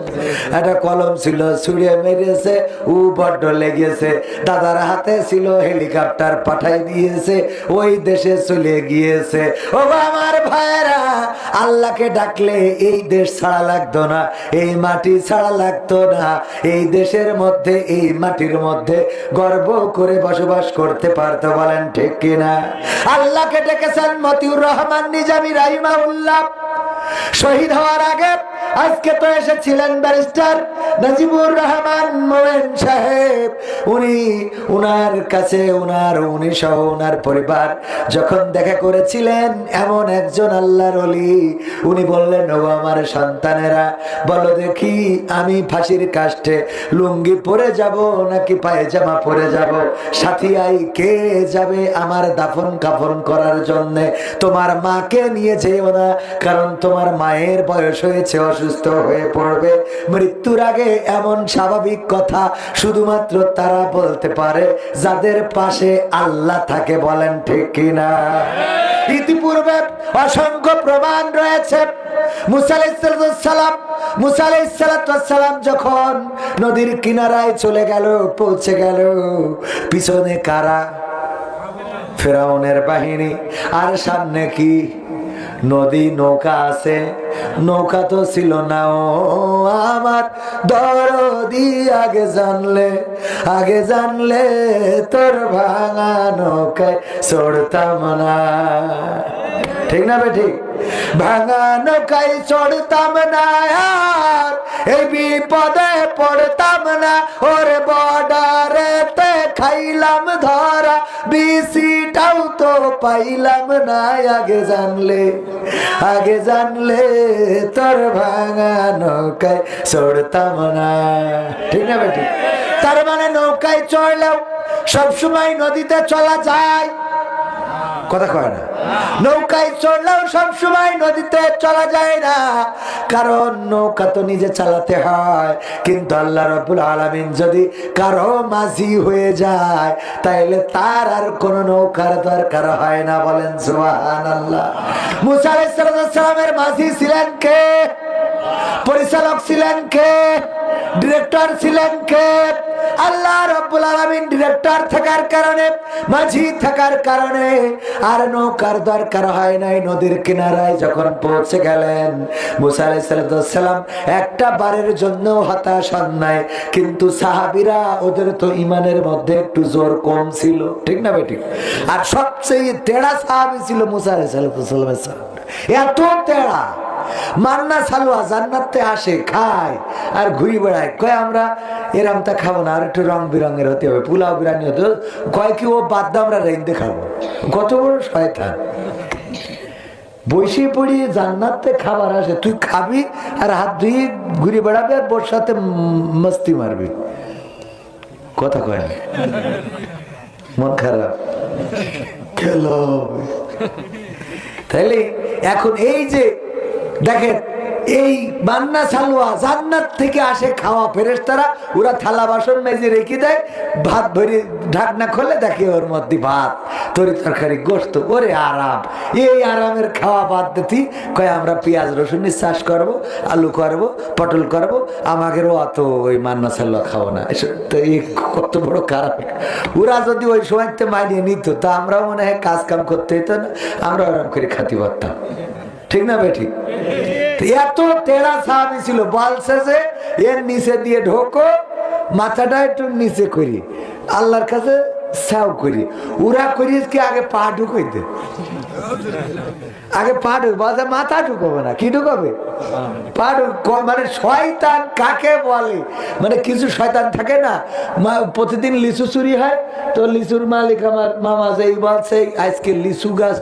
একটা কলম ছিল, ছুড়িয়ে মেরিয়েছে, ও বড্ড লেগেছে। দাদার হাতে ছিল হেলিকপ্টার, পাঠাই দিয়েছে, ওই দেশে চলে গিয়েছে। ও আমার ভাইয়েরা, আল্লাহকে ডাকলে এই দেশ ছাড়া লাগতো না, এই মাটি ছাড়া লাগতো না, এই দেশের মধ্যে, এই মাটির মধ্যে গর্ব করে বসবাস করতে পারতো। বলেন ঠিক কিনা? আল্লাহকে ডেকেছেন মতিউর রহমান নিজামী রাহিমাহুল্লাহ। শহীদ হওয়ার আগে আজকে তো এসেছিলেন ব্যারিস্টার নাজিবুর রহমান মোমেন সাহেব। উনার কাছে উনি সহ উনার পরিবার যখন দেখা করেছিলেন এমন একজন আল্লাহর ওলি, উনি বললেন, ও আমার সন্তানেরা, বলো দেখি আমি ফাঁসির কাষ্টে লুঙ্গি পরে যাব নাকি পায়জামা পরে যাব? সাথী আই, কে যাবে আমার দাফন কাফন করার জন্য? তোমার মাকে নিয়ে যেও না, কারণ তোমার মায়ের বয়স হয়েছে, অসুস্থ হয়ে পড়বে। মৃত্যুর আগে এমন স্বাভাবিক কথা শুধুমাত্র তারা বলতে পারে যাদের পাশে আল্লাহ থাকে। বলেন ঠিক কিনা? ইতিপূর্বে অসংখ্য প্রমাণ রয়েছে। মুসা আলাইহিস সালাম যখন নদীর কিনারায় চলে গেল, পৌঁছে গেল, পিছনে কারা? ফেরাউনের বাহিনী, আর সামনে কি? নদী, নৌকা আছে। নৌকা তো ছিল না। ও আমার দরদি, আগে জানলে তোর ভাঙা নৌকায় চড়তাম না। ঠিক না বেঠিক? ভাঙা নৌকায় চড়তাম না, আর এই বিপদে পড়তাম না। ওরে বর্ডারেতে খাইলাম ধরা, বিসিটাও তো পাইলাম না। আগে জানলে তোর ভাঙা নৌকায় চড়তাম না। ঠিক না বেঠিক? তার মানে নৌকায় চড়লেও সবসময় নদীতে চলা যায়? কথা কয় না। নৌকায় চড়লেও সবসময় নদীতে চলা যায় না, কারণ নৌকা তো নিজে চালাতে হয়। কিন্তু আল্লাহ রাব্বুল আলামিন যদি কারো মাঝি হয়ে যায়, তাইলে তার আর কোন নৌকার দরকার হয় না। বলেন সুবহানাল্লাহ। মুসা আলাইহিস সালামের মাঝি ছিলেন কে? পরিচালক ছিলেন কে? ডিরেক্টর ছিলেন কে? আল্লাহ রাব্বুল আলামিন ডিরেক্টর থাকার কারণে, মাঝি থাকার কারণে আর নৌকার দরকার হয় নাই। নদীর কিনারায় যখন পৌঁছে গেলেন, মুসা আলাইহিস সালাম একটা বারের জন্য হতাশ হন নাই। কিন্তু সাহাবীরা, ওদের তো ইমানের মধ্যে একটু জোর কম ছিল, ঠিক না বেঠিক? আর সবচেয়ে তেড়া সাহাবী ছিল মুসা আলাইহিস সালামের সাহাবী। এত তেড়া, মান্না সালুয়া জান্নাতে আসে, খায় আর ঘুরি বেড়ায়, কয় আমরা এরামটা খাবো না, আর একটু রং বেরঙের হতে হবে, পোলাও বিরিয়ানি হতে, কয় কি ও বাদ দাও, আমরা রেন্দে খাবো। কত বড় শয়তান! বসে পড়ি জান্নাতে খাবার আসে, তুই খাবি আর হাত ধুয়ে ঘুরে বেড়াবি আর বোর সাথে মস্তি মারবি। কথা কয় না, মন খারাপ খেল। তাইলে এখন এই যে দেখেন, এই বান্না সালুয়া জান্নাত থেকে আসে খাওয়া ফেরেশতারা, ওরা থালা বাসন মেজে রেখে দেয়, ভাত ভরে ঢাকনা খোলে, দেখে ওর মধ্যে ভাত, তরি তরকারি, গোশত। ওরে আরাম! এই আরামের খাওয়া বাদ দিতি, কয় আমরা পেঁয়াজ রসুনের চাষ করব, আলু করব, পটল করব, আমাদেরও অত ওই মান্না সালুয়া খাবো না। তো এই কত বড় খারাপ! ওরা যদি ওই সময়তে মানিয়ে নিত, তা আমরাও মনে হয় কাজ কাম করতে হতো না, আমরা আরাম করে খাতি পারতাম, ঠিক না বেঠিক? এত তেড়া সাহাবী ছিল, বলছে যে এর নিচে দিয়ে ঢোকো, মাথাটা একটু নিচে করি, আল্লাহর কাছে সাও করি। ওরা করিস কি আগে পা ঢুকাইতে, আগে পা ঢুক, বলছে মাথা ঢুকাবে না, কি ঢুকাবে? পা ঢুক। মানে শয়তান কাকে বলে? মানে কিছু শয়তান থাকে না, প্রতিদিন লিচু চুরি হয়, তো লিচুর মালিক আমার মামা যেই বলছে আজকে লিচু গাছ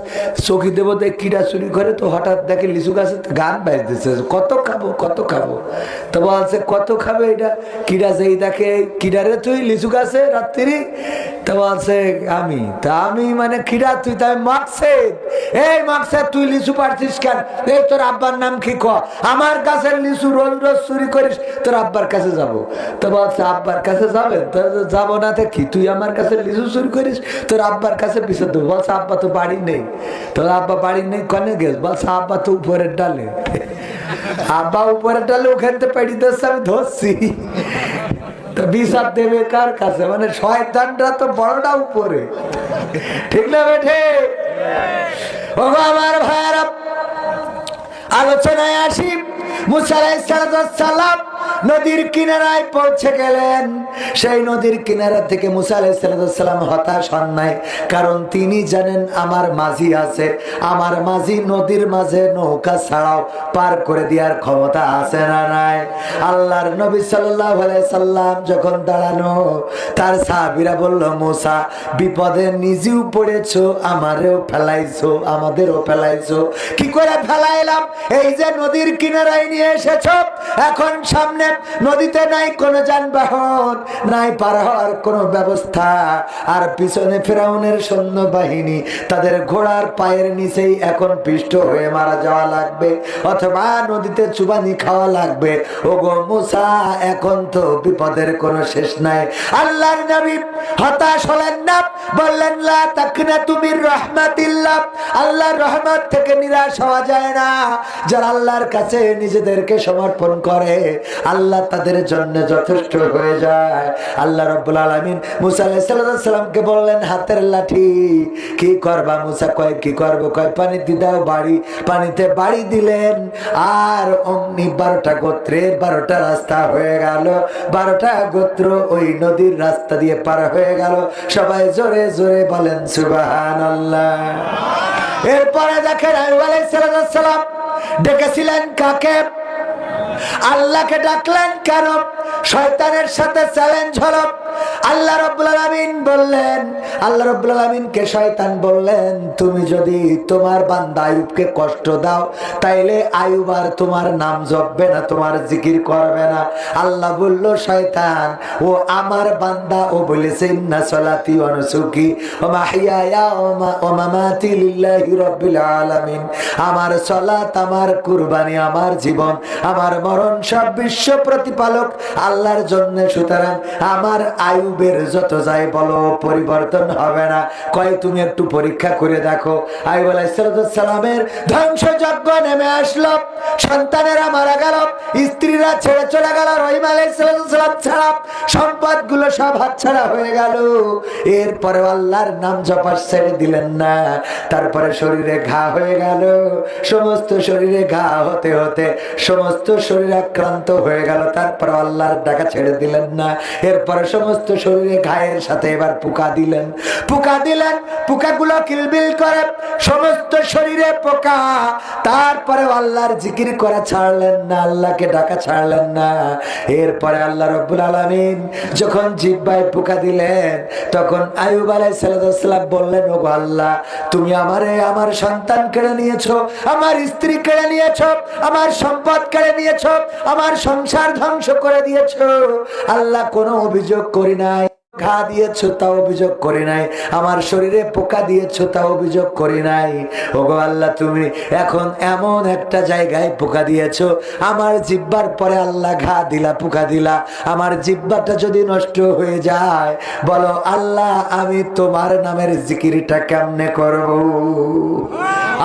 চকি দেবো, দেখ কিডা চুরি করে, তো হঠাৎ দেখে লিচু গাছে গান বাজতেছে, কত খাবো কত খাবো। তো বলছে কত খাবে এটা? কিডা যেই দেখে, কিডারে তুই লিচু গাছে রাত্রি? তো বলছে আমি। তা আমি মানে কিডা তুই? তাই মাকসেদ। এই মাকসেদ, তুই লিচু পারছিস কেন? এই তোর আব্বার নাম কি? ক। আমার কাছে লিচু রোজ রোজ চুরি করিস, তোর আব্বার কাছে যাব। তো বলছে আব্বার কাছে যাবে? তো যাবো না তো কি, তুই আমার কাছে লিচু চুরি করিস, তোর আব্বার কাছে পিছনে দেবো। বলছে আব্বা তো বাড়ি নেই। তোর আব্বা বাড়ি নেই, কনে গেছ? বলছে আব্বা তো উপরের ডালে। আব্বা উপরের ডালে, ওখান থেকে পেড়ি ধরছে, আমি ধরছি। তো বিচার দেবে কার কাছে? মানে শয়তানরা তো বড়টা উপরে, ঠিক না বেঠে? ও আমার ভাইয়ারা, আলোচনায় আসি। মুসা আলাইহিস সালাম নদীর কিনারায় পৌঁছে গেলেন। সেই নদীর কিনারা থেকে মুসা আলাইহিস সালাম হতাশ হন নাই, কারণ তিনি জানেন আমার মাঝি আছে, আমার মাঝি নদীর মাঝে নৌকা ছাড়াও পার করে দেওয়ার ক্ষমতা আছে না নাই? আল্লাহর নবী সাল্লাল্লাহু আলাইহি সাল্লাম যখন দাঁড়ানো, তার সাহাবীরা বলল, মুসা বিপদে নিজেও পড়েছো, আমারেও ফেলাইছো, আমাদেরও ফেলাইছো। কি করে ফেলাইলাম? এই যে নদীর কিনারায় নিয়ে এসেছো, এখন সামনে নদীতে নাই কোনো যানবাহন, নাই পার হওয়ার কোনো ব্যবস্থা, আর পিছনে ফিরআউনের সৈন্য বাহিনী, তাদের ঘোড়ার পায়ের নিচেই এখন পিষ্ট হয়ে মারা যাওয়া লাগবে, অথবা নদীতে চুবানি খাওয়া লাগবে। ওগো মুসা, এখন তো বিপদের কোনো শেষ নাই। আল্লাহর নবী হতাশ হলেন না, বললেন লা তাকনাতু মির রাহমাতিল্লাহ, আল্লাহর রহমত থেকে নিরাশ হওয়া যায় না। যারা আল্লাহর কাছে নিজেদেরকে সমর্পণ করে, আল্লাহ তাদের জন্য যথেষ্ট হয়ে যায়। আল্লাহ রাব্বুল আলামিন মুসা আলাইহিস সালামকে বললেন, হাতের লাঠি কি করবা? মুসা কয় কি করবো? কয় পানিতে দাও বাড়ি। পানিতে বাড়ি দিলেন, আর অমনি 12টা গোত্রের 12টা রাস্তা হয়ে গেল। 12টা গোত্র ওই নদীর রাস্তা দিয়ে পার হয়ে গেল। সবাই জোরে জোরে বলেন সুবহানাল্লাহ। এরপরে দেখেন আইয়ুব আলাইহিস সালাম ডেকেছিলেন কাকে? আল্লাহকে ডাকলেন কেন? শয়তানের সাথে চ্যালেঞ্জ হলো। আল্লাহ রাব্বুল আলামিন বললেন, আল্লাহ রাব্বুল আলামিনকে শয়তান বললেন, তুমি যদি তোমার বান্দা আইয়ুবকে কষ্ট দাও তাইলে আইয়ুব আর তোমার নাম জপবে না, তোমার জিকির করবে না। আল্লাহ বলল, শয়তান ও আমার বান্দা, ও বলেছে ইন্না সলাতি ওয়া নুসুকি ওয়া মাহইয়ায়া ওয়া মামাতি লিল্লাহি রাব্বিল আলামিন, আমার সালাত, আমার কুরবানি, আমার জীবন, আমার মরণ সব বিশ্ব প্রতিপালক আল্লাহর জন্য। সুতরাং আমার আইয়ুবের যত যাই বলো পরিবর্তন হবে না। কয় তুমি একটু পরীক্ষা করে দেখো। আইয়ুব আলাইহিস সালামের ধ্বংসযজ্ঞ নেমে আসলো, সন্তানেরা মারা গেল, স্ত্রীরা ছেড়ে চলে গেল, রহিম আলাইহিস সালাম ছাড়া সম্পদগুলো সব হাতছাড়া হয়ে গেল। এরপরে আল্লাহর নাম জপা ছেড়ে দিলেন না। তারপরে শরীরে ঘা হয়ে গেল, সমস্ত শরীরে ঘা হতে হতে সমস্ত শরীর আক্রান্ত হয়ে গেল। তারপর আল্লাহর ডাকা ছেড়ে দিলেন না। এরপরে সমস্ত শরীরে ঘায়ের সাথে এবার পোকা দিলেন, পোকা দিলেন, পোকাগুলো কিলবিল করে, সমস্ত শরীরে পোকা। তারপরে আল্লাহর জিকির করা ছাড়লেন না, আল্লাহকে ডাকা ছাড়লেন না। এরপরে আল্লাহ রাব্বুল আলামিন যখন জিহ্বায় পোকা দিলেন, তখন আইয়ুব আলাইহিস সালাম বললেন, ওগো আল্লাহ, তুমি আমারে আমার সন্তান কেড়ে নিয়েছো, আমার স্ত্রী কেড়ে নিয়েছো, আমার সম্পদ কেড়ে নিয়েছো, আমার সংসার ধ্বংস করে দিয়েছো। আল্লাহ কোনো অভিযোগ করি নাই, ঘা দিয়েছো তাও অভিযোগ করি নাই, আমার শরীরে পোকা দিয়েছো তাও অভিযোগ করি নাই। ওগো আল্লাহ, তুমি এখন এমন একটা জায়গায় পোকা দিয়েছো, আমার জিহ্বার পরে আল্লাহ ঘা দিলা, পোকা দিলা, আমার জিহ্বাটা যদি নষ্ট হয়ে যায়, বলো আল্লাহ আমি তোমার নামের জিকিরটা কেমনে করব?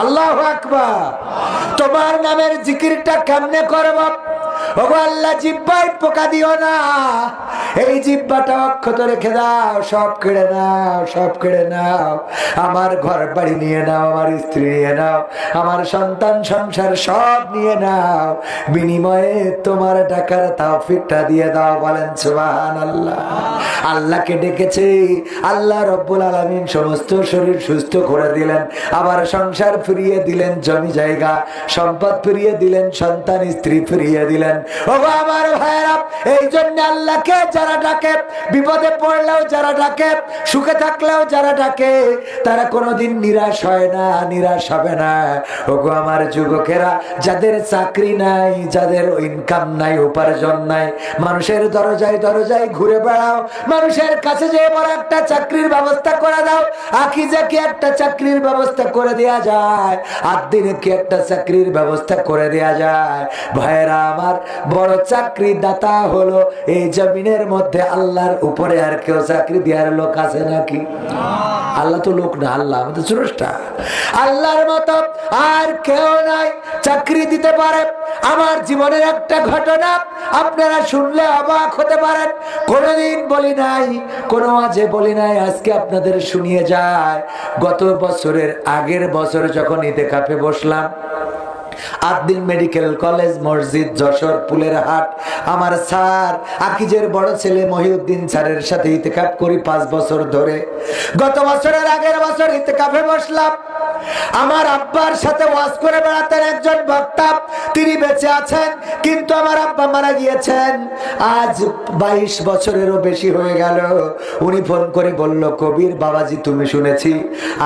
আল্লাহু আকবার। তোমার নামের জিকিরটা কেমনে করব? ওগো আল্লাহ, জিহ্বায় পোকা দিও না, এই জিহ্বাটা অক্ষত রেখে দাও, সব কেড়ে নাও, সব কেড়ে নাও, আমার ঘর বাড়ি নিয়ে নাও, আমার স্ত্রী নিয়ে নাও, আমার সন্তান সংসার সব নিয়ে নাও, বিনিময়ে তোমার ডাকার তৌফিকটা দিয়ে দাও। বলেন সুবহানাল্লাহ। আল্লাহকে ডেকেছে, আল্লাহ রাব্বুল আলামিন সমস্ত শরীর সুস্থ করে দিলেন, আবার সংসার ফিরিয়ে দিলেন, জমি জায়গা সম্পদ ফিরিয়ে দিলেন, সন্তান স্ত্রী ফিরিয়ে দিলেন। ওগো আমার ভাইরা, এই জন্য আল্লাহকে যারা ডাকে, বিপদে পড়লেও যারা ডাকে, সুখে থাকলেও যারা ডাকে, তারা কোনোদিন নিরাশ হয় না, নিরাশ হবে না। ওগো আমার যুবকেরা, যাদের চাকরি নাই, যাদের ইনকাম নাই, উপার্জন নাই, মানুষের দরজায় দরজায় ঘুরে বেড়াও, মানুষের কাছে যে বড় একটা চাকরির ব্যবস্থা করে দাও, আকিজে কি একটা চাকরির ব্যবস্থা করে দেয়া যায়, আদিনে কি একটা চাকরির ব্যবস্থা করে দেয়া যায়। ভাইরা আমার, বড় চাকরি দাতা হলো এই জমিনের মধ্যে আল্লাহর উপরে আর কেউ চাকরি দেওয়ার লোক আছে নাকি? আল্লাহ তো লোক না, আল্লাহ আমাদের স্রষ্টা, আল্লাহর মতো আর কেউ নাই চাকরি দিতে পারে। আমার জীবনের একটা ঘটনা আপনারা শুনলে অবাক হতে পারেন, কোনোদিন বলি নাই, কোনো আজে বলি নাই, আজকে আপনাদের শুনিয়ে যায়। গত বছরের আগের বছর যখন ইতিকাফে বসলাম, আদ্দিন মেডিকেল কলেজ মসজিদ যশোর পুলের হাট, আমার স্যার আকিজের বড় ছেলে মহিউদ্দিন স্যারের সাথে ইতিকাফ করি 5 বছর ধরে। গত বছরের আগের বছর ইতিকাফে বসলাম, আমার আব্বার সাথে ওয়াজ করে বেড়াতেন একজন বক্তা, তিনি বেঁচে আছেন, কিন্তু আমার আব্বা মারা গিয়েছেন আজ 22 বছরেরও বেশি হয়ে গেল। উনি ফোন করে বলল, কবির বাবাজি, তুমি শুনেছি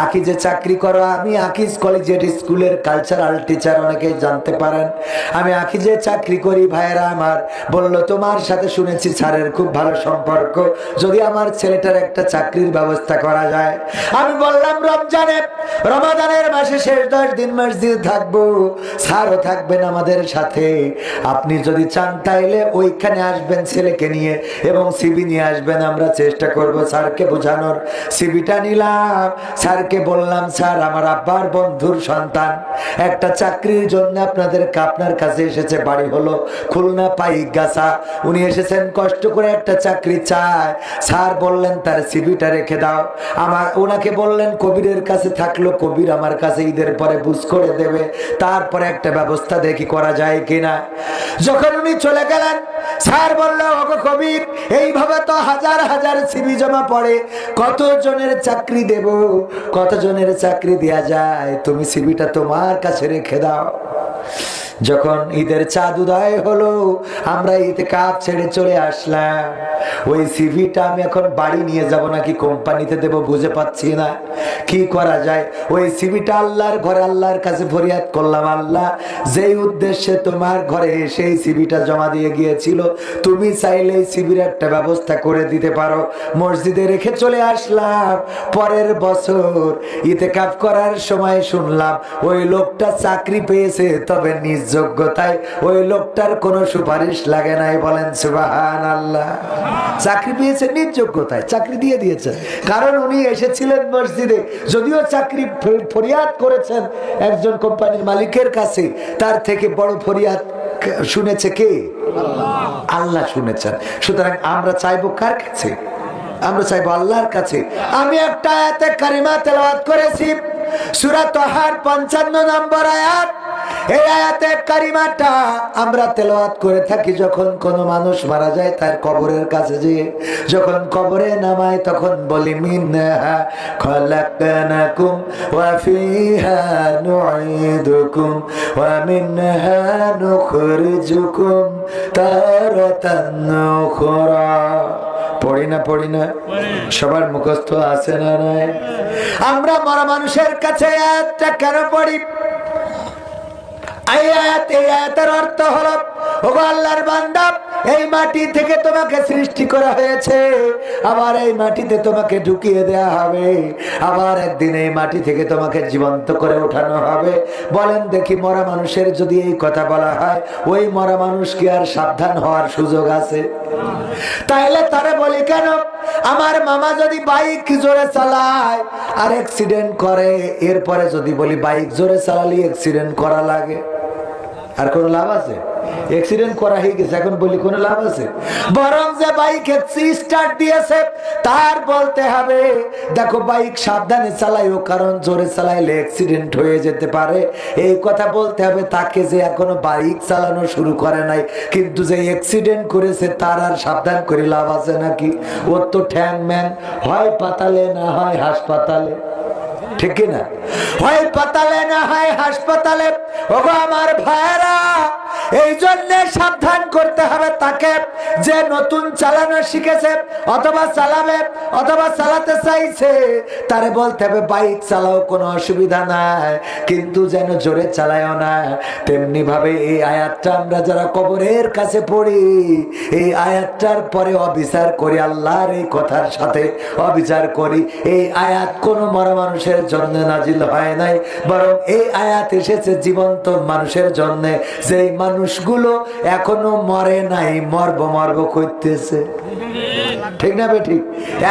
আকিজে চাকরি করো? আমি আকিজ কলেজিয়েট স্কুলের কালচারাল টিচার, অনেকেই জানতে পারেন, আমি আকিজে চাকরি করি। ভাইয়েরা আমার, বলল তোমার সাথে শুনেছি স্যারের খুব ভালো সম্পর্ক, যদি আমার ছেলেটার একটা চাকরির ব্যবস্থা করা যায়। আমি বললাম, রমাদানের মাসে শেষ 10 দিন মসজিদ থাকবো, স্যারও থাকবেন আমাদের সাথে, আপনি যদি চান তাইলে ওইখানে আসবেন ছেলেকে নিয়ে এবং সিবি নিয়ে আসবেন, আমরা চেষ্টা করব স্যারকে বোঝানোর। সিবিটা নিলাম, স্যারকে বললাম, স্যার আমার আব্বার বন্ধুর সন্তান একটা চাকরির জন্য আপনার কাছে এসেছে, বাড়ি হলো খুলনা পাইকগাছা, উনি এসেছেন কষ্ট করে একটা চাকরি চায়। স্যার বললেন তার সিবিটা রেখে দাও। ওনাকে বললেন কবিরের কাছে থাকলো, কবির আমার কাছে ঈদের পরে বুঝ করে দেবে, তারপরে একটা ব্যবস্থা দেখি করা যায় কিনা। যখন উনি চলে গেলেন, স্যার বলল, ওগো কবির, এইভাবে তো হাজার হাজার সিবি জমা পড়ে, কতজনের চাকরি দেব, কতজনের চাকরি দেয়া যায়, তুমি সিবিটা তোমার কাছে রেখে দাও। যখন ঈদের চাঁদ উদয় হলো, আমরা ইতিকাফ ছেড়ে চলে আসলাম। ওই সিভিটা আমি এখন বাড়ি নিয়ে যাব নাকি কোম্পানিতে দেব বুঝে পাচ্ছি না, কি করা যায়। ওই সিভিটা আল্লাহর ঘরে আল্লাহর কাছে ফরিয়াদ করলাম, আল্লাহ যেই উদ্দেশ্যে তোমার ঘরে সেই সিভিটা জমা দিয়ে গিয়েছিল, তুমি চাইলে সিভির একটা ব্যবস্থা করে দিতে পারো। মসজিদে রেখে চলে আসলাম। পরের বছর ইতিকাফ করার সময় শুনলাম ওই লোকটা চাকরি পেয়েছে, তবে নিজ যোগ্যতায়। ওই লোকটার কোনো সুপারিশ লাগে নাই, বলেন সুবহানাল্লাহ। চাকরি পেয়েছে নিজ যোগ্যতায়, চাকরি দিয়ে দিয়েছে, কারণ উনি এসেছিলেন মসজিদে। যদিও চাকরি ফরিয়াদ করেছেন একজন কোম্পানির মালিকের কাছে, তার থেকে বড় ফরিয়াদ শুনেছে কে? আল্লাহ শুনেছেন। সুতরাং আমরা চাইবো কার কাছে? আমরা চাইবো আল্লাহর কাছে। আমি একটা আয়াতে কারিমা তেলাওয়াত করেছি, সূরা তাহার 55 নম্বর আয়াত। এই আয়াতে কারিমাটা আমরা তেলাওয়াত করে থাকি যখন কোনো মানুষ মারা যায় তার কবরের কাছে যেয়ে, যখন কবরে নামায় তখন বলি মিনহা খলাকনাকুম ওয়া ফিহা নুঈদুকুম ওয়া মিনহা নুখরিজুকুম তারাতান উখরা। পড়ি না সবার মুখস্থ আছে না নাই? আমরা মরা মানুষের কাছে আয়াতটা কেন পড়ি? এই আয়াতের অর্থ হলো, ওগো আল্লাহর বান্দা, এই মাটি থেকে তোমাকে সৃষ্টি করা হয়েছে, আবার এই মাটিতে তোমাকে ঢুকিয়ে দেয়া হবে, আবার একদিন এই মাটি থেকে তোমাকে জীবন্ত করে ওঠানো হবে। বলেন দেখি, মরা মানুষের যদি এই কথা বলা হয়, ওই মরা মানুষ কি আর সাবধান হওয়ার সুযোগ আছে? তাইলে তারা বলি কেন? আমার মামা যদি বাইক জোরে চালায় আর অ্যাক্সিডেন্ট করে, এরপরে যদি বলি বাইক জোরে চালালে অ্যাক্সিডেন্ট করা লাগে, আর কোন লাভ আছে? অ্যাক্সিডেন্ট করা হয়ে গেছে, এখন বলি কোনো লাভ আছে? বরং যে বাইক স্টার্ট দিয়েছে তার বলতে হবে, দেখো বাইক সাবধানে চালাইও, কারণ জোরে চালাইলে অ্যাক্সিডেন্ট হয়ে যেতে পারে। এই কথা বলতে হবে তাকে যে এখনো বাইক চালানো শুরু করে নাই, কিন্তু যে অ্যাক্সিডেন্ট করেছে তার আর সাবধান করে লাভ আছে নাকি? ওর তো ঠ্যাং ম্যাং, হয় পাতালে না হয় হাসপাতালে, ঠিক না? হয় পাতালে না হয় হাসপাতালে। ওগো আমার ভাইরা, এই জন্য সাবধান করতে হবে তাকে যে নতুন চালানো শিখেছে অথবা চালাবে অথবা চালাতে চাইছে, তারে বলতে হবে বাইক চালাও, কোনো অসুবিধা নাই, কিন্তু যেন জোরে চালায়ও না। তেমনি ভাবে এই আয়াতটা আমরা যারা কবরের কাছে পড়ি, এই আয়াতটার পরে অবিচার করি, আল্লাহর এই কথার সাথে অবিচার করি। এই আয়াত কোনো মরা মানুষের জন্য নাজিল হয় নাই, বরং এই আয়াত এসেছে জীবন্ত মানুষের জন্য, যেই মানুষগুলো এখনো মরে নাই, মরব করতেছে, ঠিক না বেঠিক?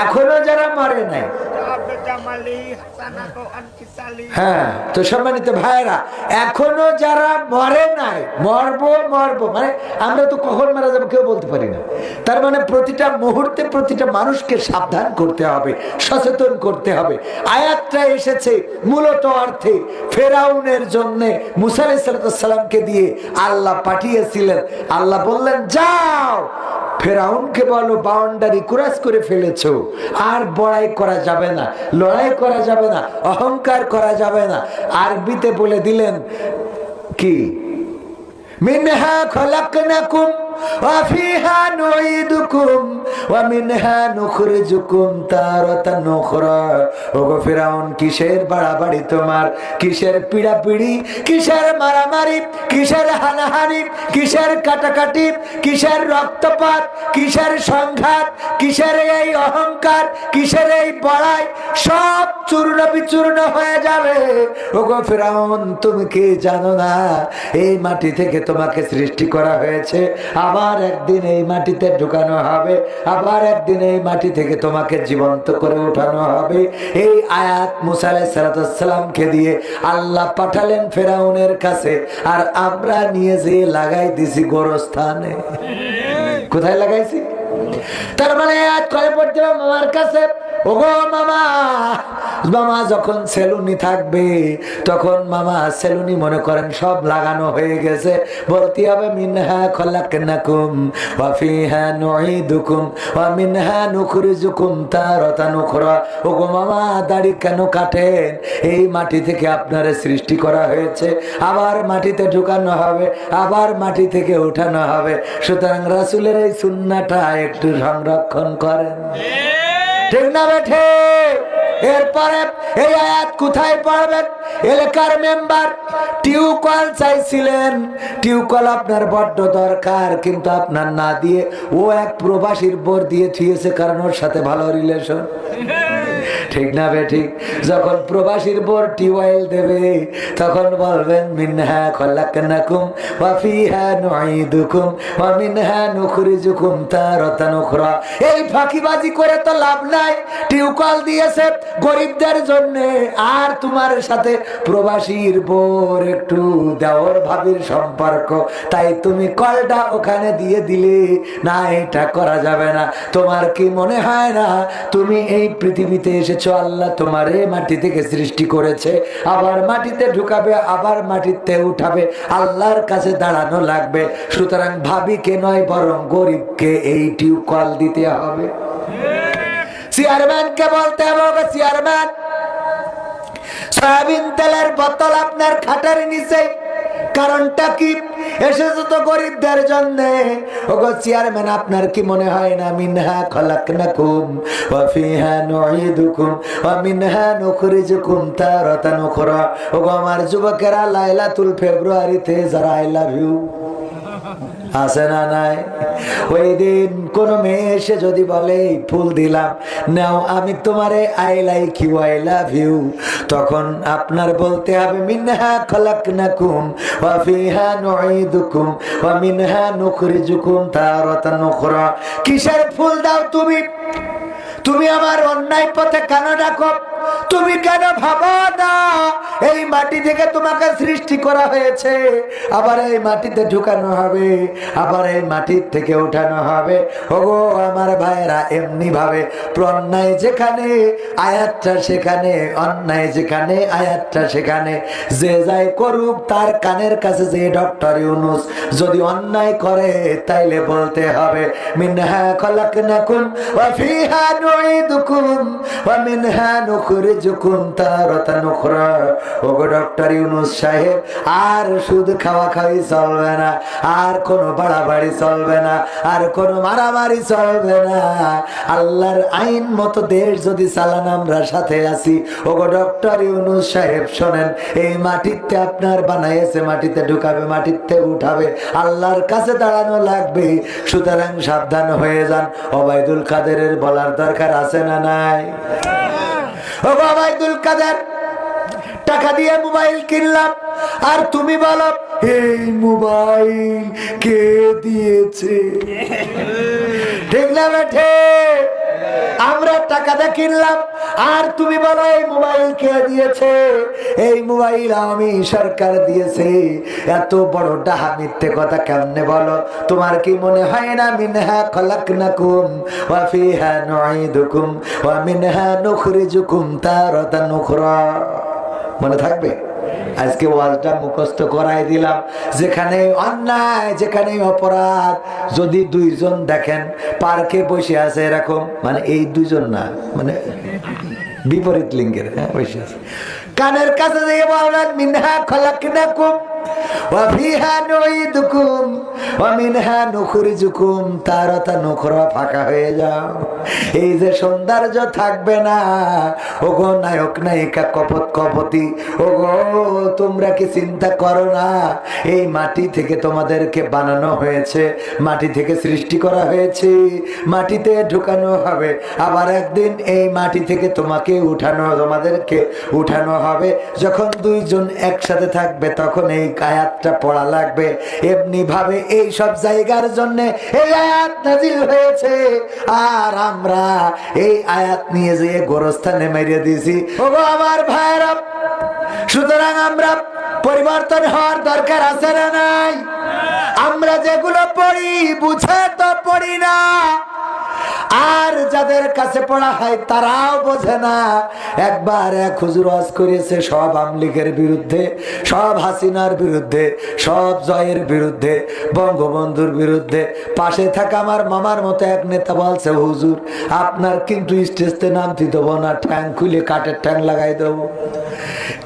এখনো যারা মরে নাই। হ্যাঁ, তো সম্মানিত ভাইরা, এখনো যারা মরে নাই, মরবো মানে আমরা তো কখন মারা যাবো কেউ বলতে পারি না। তার মানে প্রতিটা মুহূর্তে প্রতিটা মানুষকে সাবধান করতে হবে, সচেতন করতে হবে। আয়াতটা এসেছে মূলত অর্থে ফেরাউনের জন্য। মুসা আলাইহিস সালামকে দিয়ে আল্লাহ পাঠিয়েছিলেন। আল্লাহ বললেন, যাও ফেরাউনকে বলো বাউন্ডারি ক্রস করে ফেলেছো, আর বড়াই করা যাবে না, লড়াই করা যাবে না, অহংকার করা যাবে না। আরবিতে বলে দিলেন কি, মিনহা খলাকনাকুম ওয়া ফিহা নুঈদুকুম ওয়া মিনহা নুখরিজুকুম তারাতান উখরা। ওগো ফিরাউন, কিসের বাড়াবাড়ি তোমার, কিসের পিড়াপিড়ি, কিসের মারামারি, কিসের হানাহানি, কিসের কাটাকাটি, কিসের রক্তপাত, কিসের সংঘাত, কিসের এই অহংকার, কিসের এই বড়াই, সব চূর্ণ বিচূর্ণ হয়ে যাবে। ওগো ফিরাউন, তুমি কি জানো না এই মাটি থেকে তোমাকে সৃষ্টি করা হয়েছে, আবার একদিন এই মাটিতে ঢুকানো হবে, আবার একদিন এই মাটি থেকে তোমাকে জীবন্ত করে উঠানো হবে। এই আয়াত মুসা আলাইহিস সালামকে দিয়ে আল্লাহ পাঠালেন ফেরাউনের কাছে, আর আমরা নিয়ে যেয়ে লাগাই দিছি গোরস্থানে। কোথায় লাগাইছি? তার মানে আয়াত করে পড়তে হবে মামার কাছে, ওগো মামা মামা যখন সেলুনি থাকবে তখন মামা সেলুনি মনে করেন সব লাগানো হয়ে গেছে, বলতে হবে মিনহা খলাকনাকুম ওয়া ফিহা নুঈদুকুম ওয়া মিনহা নুখরিজুকুম তারাতান উখরা। ওগো মামা দাড়ি কেন কাটেন? এই মাটি থেকে আপনারে সৃষ্টি করা হয়েছে, আবার মাটিতে ঢুকানো হবে, আবার মাটি থেকে উঠানো হবে। সুতরাং রাসূলের এই সুন্নাহটা একটু সংরক্ষণ করেন, ঠিক না বেঠে? এরপরে এই আয়াত কোথায় পড়বেন? এলাকার মেম্বার টিউকল চাইছিলেন, টিউকল আপনার বড্ড দরকার, কিন্তু আপনার না দিয়ে ও এক প্রবাসীর বোর দিয়ে থুয়েছে, কারণ ওর সাথে ভালো রিলেশন, ঠিক না বেঠিক? যখন প্রবাসীর বোর টিউবওয়েল দেবে তখন বলবেন মিনহা খলাকনাকুম ওয়া ফিহা নুঈদুকুম ওয়া মিনহা নুখরিজুকুম তারাতান উখরা। এই ফাঁকিবাজি করে তো লাভ নাই। টিউবওয়েল দিয়েছে গরিবদের জন্য, আর তোমার সাথে প্রবাসীর বোর একটু দেওর ভাবির সম্পর্ক, তাই তুমি কলটা ওখানে দিয়ে দিলে না, এটা করা যাবে না। তোমার কি মনে হয় না তুমি এই পৃথিবীতে এসেছো, আল্লাহ তোমারে মাটি থেকে সৃষ্টি করেছে, আবার মাটিতে ঢুকাবে, আবার মাটিতে উঠাবে, আল্লাহর কাছে দাঁড়ানো লাগবে। সুতরাং ভাবিকে নয় বরং গরিবকে এই টিউবওয়েল দিতে হবে। চেয়ারম্যানকে বলতে হবে, চেয়ারম্যান সয়াবিন তেলের বোতল আপনার খাটের নিচে, কারণটা কি? এসেছে তো গরিবদের জন্য। ওগো চেয়ারম্যান, আপনার কি মনে হয় না মিনহা খলাকনাকুম ওয়া ফিহা নুঈদুকুম ওয়া মিনহা নুখরিজুকুম তারাতান উখরা? ওগো আমার যুবকেরা, লাইলাতুল ফেব্রুয়ারিতে যারা আই লাভ ইউ আছে না নাই? ওই দিন কোন মেয়ে এসে যদি বলে ফুল দিলাম, নাও আমি তোমারে I like you, I love you, তখন আপনার বলতে হবে মিনহা খলাকনাকুম ওয়া ফিহা নুঈদুকুম ওয়া মিনহা নুখরিজুকুম তারাতান উখরা। কিসের ফুল দাও তুমি? তুমি আমার অন্যায় পথে কেন ডাকো? তুমি কেন ভাবো না এই মাটি থেকে তোমাকে সৃষ্টি করা হয়েছে, আবার এই মাটিতে ঢুকানো হবে, আবার এই মাটির থেকে উঠানো হবে? ওগো আমার ভাইরা, এমনি ভাবে অন্যায় যেখানে আয়াতটা সেখানে, অন্যায় যেখানে আয়াতটা সেখানে, যে যাই করুক তার কানের কাছে যে ডক্টর ইউনূস যদি অন্যায় করে তাইলে বলতে হবে মিনহা খলাকনাকুম ওয়া ফিহা নুঈদুকুম ওয়া মিনহা নুখরিজুকুম তারাতান উখরা। ওগো ডক্টর ইউনূস সাহেব, আর সুদ খাওয়া খাওয়ি চলবে না, আর কোনো বাড়াবাড়ি চলবে না, আর কোনো মারামারি চলবে না। আল্লাহর আইন মতো দেশ যদি চালান আমরা সাথে আছি। ওগো ডক্টর ইউনূস সাহেব শোনেন, এই মাটিতে আপনার বানাইছে, মাটিতে ঢুকাবে, মাটিতে উঠাবে, আল্লাহর কাছে দাঁড়ানো লাগবে। সুতরাং সাবধান হয়ে যান। ওবায়দুল কাদেরের বলার দরকার আছে না নাই? ও ওবায়দুল কাদের, টাকা দিয়ে মোবাইল কিনলাম, আর তুমি বলো এই মোবাইল কে দিয়েছে? ঠিক না বেঠে? আমরা টাকা দিয়ে কিনলাম, আর তুমি বলো এই মোবাইল কে দিয়েছে? এই মোবাইল আমি সরকার দিয়েছে। এত বড় ডাহা মিথ্যে কথা কেমনে বলো? তোমার কি মনে হয় না মিনহা খলাকনাকুম ওয়া ফিহা নুঈদুকুম ওয়া মিনহা নুখরিজুকুম তারাতান উখরা? মনে থাকবে? আজকে ওয়াজটা মুখস্থ করাই দিলাম। যেখানে অন্যায়, যেখানে অপরাধ, যদি দুইজন দেখেন পার্কে বসে আছে এরকম, মানে এই দুইজন না, মানে বিপরীত লিঙ্গের, হ্যাঁ বসে আছে, কানের কাছে দিয়ে বলবেন মিনহা খলাকনাকুম ওয়া ফিহা নুঈদুকুম ওয়া মিনহা নুখরিজুকুম তারাতান উখরা। ফাঁকা হয়ে যাও। এই যে সৌন্দর্য থাকবে না, ওগো নায়ক নায়িকা কপট কপতি, ওগো তোমরা কি চিন্তা করো না এই মাটি থেকে তোমাদেরকে বানানো হয়েছে, মাটি থেকে সৃষ্টি করা হয়েছে, মাটিতে ঢুকানো হবে, আবার একদিন এই মাটি থেকে তোমাকে উঠানো, তোমাদেরকে উঠানো হবে। যখন দুইজন একসাথে থাকবে তখন এই আয়াতটা পড়া লাগবে। এমনি ভাবে এই সব জায়গার জন্য এই আয়াত নাজিল হয়েছে, আর আমরা এই আয়াত নিয়ে যেয়ে গোরস্থানে মেরে দিয়েছি। ওগো আমার ভাইরা, সুতরাং আমরা পরিবর্তন হওয়ার দরকার আছে না নাই? আমরা যেগুলো পড়ি বুঝে তো পড়ি না, আর যাদের কাছে পড়া হয় তারাও বোঝে না। একবার এক হুজুর ওয়াজ করেছে সব আমলিগের বিরুদ্ধে, সব হাসিনার বিরুদ্ধে, সব জয়ের বিরুদ্ধে, বঙ্গবন্ধুর বিরুদ্ধে। পাশে থাকা আমার মামার মতো এক নেতা বলছে, হুজুর আপনার কিন্তু স্টেজতে নামতে দেবো না, ঠ্যাং খুলে কাঠের ঠ্যাং লাগাই দেবো।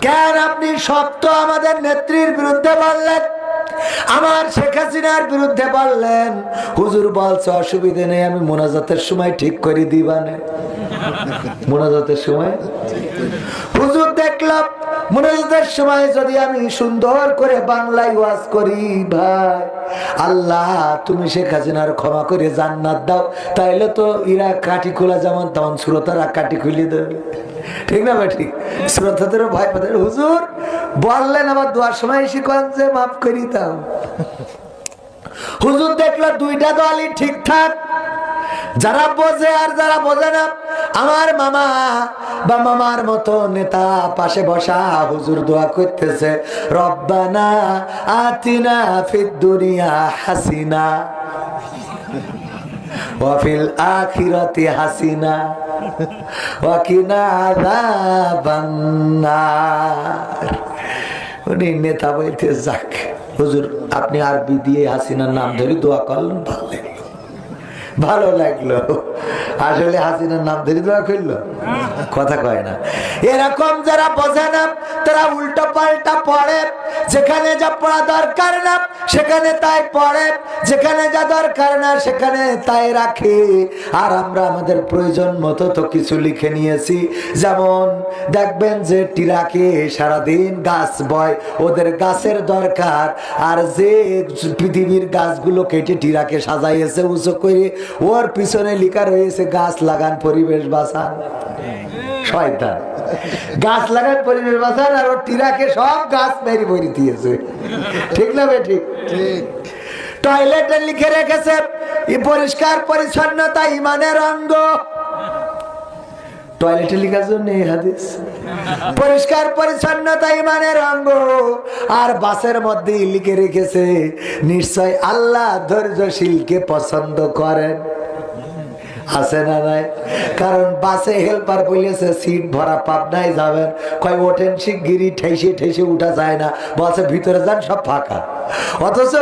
কেন আপনি সব তো আমাদের নেত্রীর বিরুদ্ধে বললেন, আমার শেখ হাসিনার বিরুদ্ধে বললেন। হুজুর বলছে অসুবিধে নেই, আমি মোনাজাতের সময় ঠিক করে দিবানে। মোনাজাতের সময় হুজুর দেখলাম মোনাজাতের সময় যদি আমি সুন্দর করে বাংলায় ওয়াজ করি, ভাই আল্লাহ তুমি শেখ হাসিনার ক্ষমা করে জান্নাত দাও, তাইলে তো ইরা কাঠি খোলা যেমন তেমন শ্রোতারা কাঠি খুলে দেবে। ঠিক না ভাই? ঠিক। শ্রোতাদেরও ভয় পাবে। হুজুর বললেন আবার দোয়ার সময় শিখান যে মাফ করি দাও। হুজুর দেখলো দুইটা দলই ঠিকঠাক, যারা বোঝে আর যারা বোঝে না। আমার মামা বা মামার মতো নেতা পাশে বসা হুজুর দোয়া করতেছে, রব্বানা আতিনা ফিদ দুনিয়া হাসিনা ওয়া ফিল আখিরাতি হাসিনা ওয়া কিনা আযাবান নার। উনি নেতা বলতে যাক হুজুর আপনি আরবি দিয়ে হাসিনার নাম ধরে দোয়া করলেন, ভালো লাগলো। আসলে হাসিনার নাম ধরে দোয়া করলো, কথা কয় না। এরকম যারা বোঝে না তারা উল্টো পাল্টা পড়ে, যেখানে যা পড়া দরকার না সেখানে তাই পড়ে, যেখানে যা দরকার না সেখানে তাই রাখে। আর আমরা আমাদের প্রয়োজন মতো তো কিছু লিখে নিয়েছি। যেমন দেখবেন যে টিরাকে সারাদিন গাছ বয়, ওদের গাছের দরকার। আর যে পৃথিবীর গাছগুলো কেটে টিরাকে সাজাইয়েছে উঁচু করে, ওর পিছনে লেখা রয়েছে গাছ লাগান পরিবেশ বাঁচান। শয়তান গাছ লাগান পরিবেশ বাঁচান, আর ওর টিরাকে সব গাছ মেরে ভরে দিয়েছে। ঠিক না বে? ঠিক। টয়লেটে লিখে রেখেছে পরিষ্কার পরিচ্ছন্নতা ইমানের অঙ্গ। টয়লেটে লেখার জন্য এই হাদিস, পরিষ্কার পরিচ্ছন্নতা ইমানের অঙ্গ। আর বাসের মধ্যে লিখে রেখেছে নিশ্চয় আল্লাহ ধৈর্যশীলকে পছন্দ করেন। আছে না নাই? কারণ বাসে হেল্পার বলেছে সিট ভরা, পাবনায় যাবেন, কয় ওঠেন শিগগিরি, ঠেসে ঠেসে উঠা যায় না, বলছে ভিতরে যান সব ফাঁকা। অথচ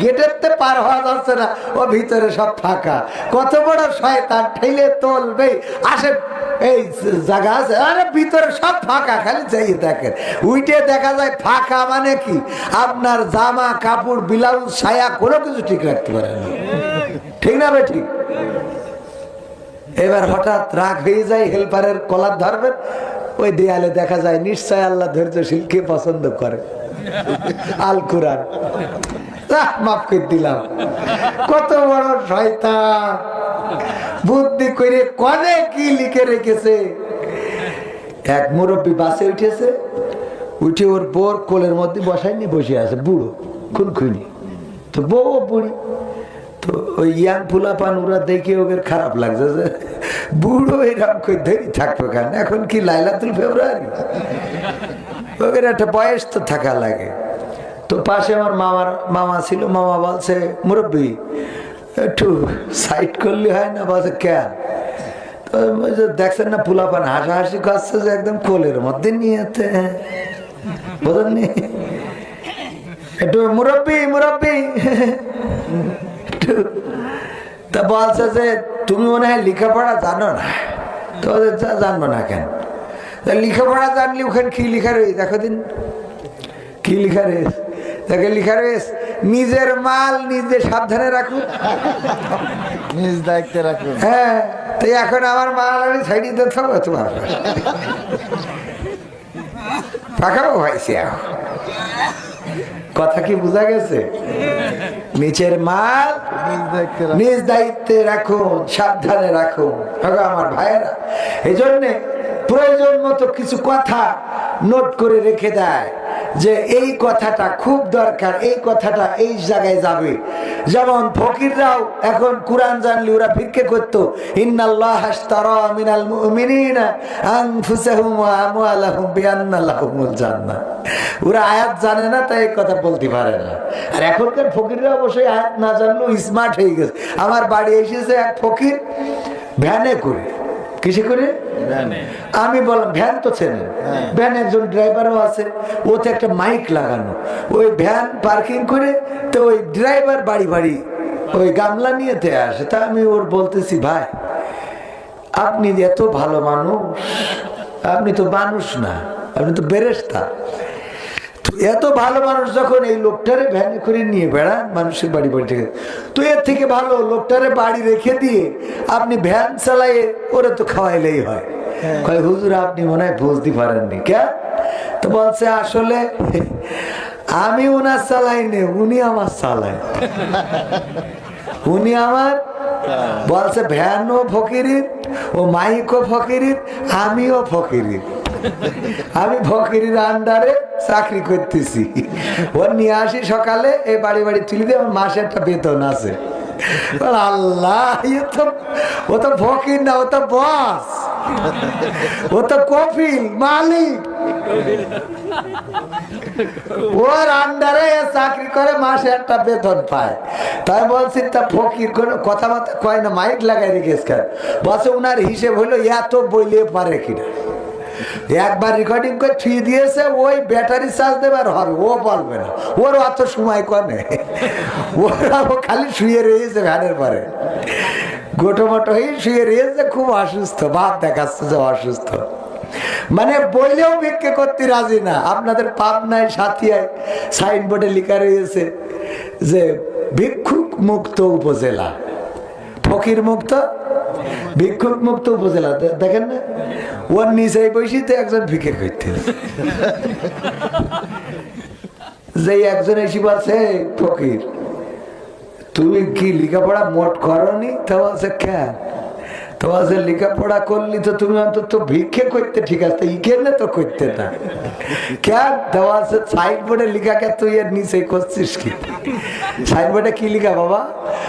গেটের পার হওয়া যাচ্ছে না, ও ভিতরে সব ফাঁকা। কত বড় শয়তান, ঠেলে তোলবে আসে এই জায়গা আছে, আরে ভিতরে সব ফাঁকা, খালি যাই দেখেন। উইটে দেখা যায় ফাঁকা মানে কি আপনার জামা কাপড় ব্লাউজ ছায়া কোনো কিছু ঠিক রাখতে পারেন না। ঠিক না ভাই? ঠিক। এবার হঠাৎ রাগ হয়ে যায়, হেল্পারের কলার ধরবেন, ওই দেয়ালে দেখা যায় নিশ্চয় আল্লাহ ধৈর্যশীলকে পছন্দ করে। আল কুরআন মাফ করে দিলাম। কত বড় শয়তান, বুদ্ধি করে কনে কি লিখে রেখেছে। এক মুরব্বী বাসে উঠেছে, উঠে ওর বোর কোলের মধ্যে বসায়নি, বসে আছে বুড়ো খুনখুনি। তো বউ বুড়ি, তো ওই ইয়াং ফুলাপান ওরা দেখে ওদের খারাপ লাগছে যে বুড়ো এরকম করে ধরে থাকবে কেন, এখন কি লাইলাতুল ফেব্রুয়ারি, ওদের একটা বয়স তো থাকা লাগে। তো পাশে আমার মামা ছিল, মামা বলছে মুরব্বী একটু সাইড করলে হয় না? বলছে কেন? তো দেখছেন না ফুলাপান হাসাহাসি করছে যে একদম কোলের মধ্যে নিয়েতে, বোঝেননি? একটু মুরব্বী তা বলছে যে তুমি মনে হয় লেখাপড়া জানো না। তো জানবো না কেন? লেখাপড়া জানলে ওখানে কি লেখা রয়েছে দেখো দিন, কি লেখা রয়েছে দেখে, লেখা রয়েছে নিজের মাল নিজে সাবধানে রাখুন, নিজ দায়িত্বে রাখুন। হ্যাঁ, তো এখন আমার মাল আমি ছাড়িয়ে দিতে হবে তোমার পাকাও হয়েছে। কথা কি বোঝা গেছে? নিচের মাল নিজ দায়িত্বে রাখুন, সাবধানে রাখুন। আমার ভাইয়েরা এই জন্যে প্রয়োজন মতো কিছু কথা নোট করে রেখে দেয় যে এই কথাটা খুব দরকার, এই কথাটা এই জায়গায় যাবে। যেমন ফকিররাও এখন কোরআন জানলে ওরা ভিক্ষে করতো, ইন্নাল্লাহ আশতারা মিনাল মুমিনিনা আনফুসাহুম ওয়া আমওয়ালাহুম বিআন্না লাহুমুল জান্নাহ। ওরা আয়াত জানে না, তাই এই কথা বলতে পারে না। আর এখনকার ফকিররা অবশ্যই আয়াত না জানলেও স্মার্ট হয়ে গেছে। আমার বাড়ি এসেছে এক ফকির ভ্যানে করে, কিসে করে? আমি বললাম ভ্যান তো চেনেন, ভ্যান একজন ড্রাইভারও আছে, ওতে একটা মাইক লাগানো, ওই ভ্যান পার্কিং করে তো ওই ড্রাইভার বাড়ি বাড়ি ওই গামলা নিয়ে আসে। তা আমি ওর বলতেছি, ভাই আপনি এত ভালো মানুষ, আপনি তো মানুষ না, আপনি তো বেরেস্তা। এত ভালো মানুষ যখন এই লোকটারে ভ্যানে করে নিয়ে বেড়ান মানুষের বাড়ি বাড়ি থেকে, তো এর থেকে ভালো লোকটারে বাড়ি রেখে দিয়ে আপনি ভ্যান চালাইয়ে ওরা তো খাওয়াইলেই হয়। কয় হুজুর আপনি মনে হয় বুঝতে পারেননি। কে? তো বলছে আসলে আমি ওনার চালাই নে, উনি আমার চালায়। উনি আমার বলছে ভ্যানও ফকিরির, ও মাইকও ফকিরির, আমিও ফকিরির। আমি ফকিরির আন্ডারে চাকরি করতেছি। ওর নিয়ে আসি সকালে, এই বাড়ি বাড়ি তুলি দিয়ে আমার মাসে একটা বেতন আছে। আল্লাহ, ও তো ফকির না, ও তো বস, ও তো কফিল মালিক। ওর আন্ডারে চাকরি করে, মাসে একটা বেতন পায়। তাই বলছি তা ফকির কোনো কথাবার্তা কয় না, মাইক লাগাই রেখেছে। বলছে উনার হিসেব হইলো এত বইলে পারে কিনা। একবার রেকর্ডিং করে থুই দিয়েছে, ওই ব্যাটারি চার্জ দেবার হবে, ও বলবে না, ওর অত সময় কনে। ওরা খালি শুয়ে রয়েছে ভ্যানের পরে, গোটো মোটো হয়ে শুয়ে রয়েছে, খুব অসুস্থ, ভাব দেখাচ্ছে যে অসুস্থ। মানে বইলেও ভিক্ষে করতে রাজি না। আপনাদের পাবনায় সাথিয়ায় সাইনবোর্ডে লেখা রয়েছে যে ভিক্ষুক মুক্ত উপজেলা, ফকির মুক্ত, ভিক্ষুক মুক্ত উপজেলা। দেখেন না, ওর নিচে বসিতে একজন ভিক্ষে করতে, যে একজন এসে বলছে ফকির তুমি কি লেখাপড়া মোট করনি? তো বলছে কেন? তো বলছে লেখাপড়া করলি তো তুমি অন্তত ভিক্ষে করতে, ঠিক আছে, ইকেনে তো করতে না কেন? তো বলছে সাইনবোর্ডে লেখা, কে তুই এর নিচে করছিস কি? সাইনবোর্ডে কি লেখা বাবা?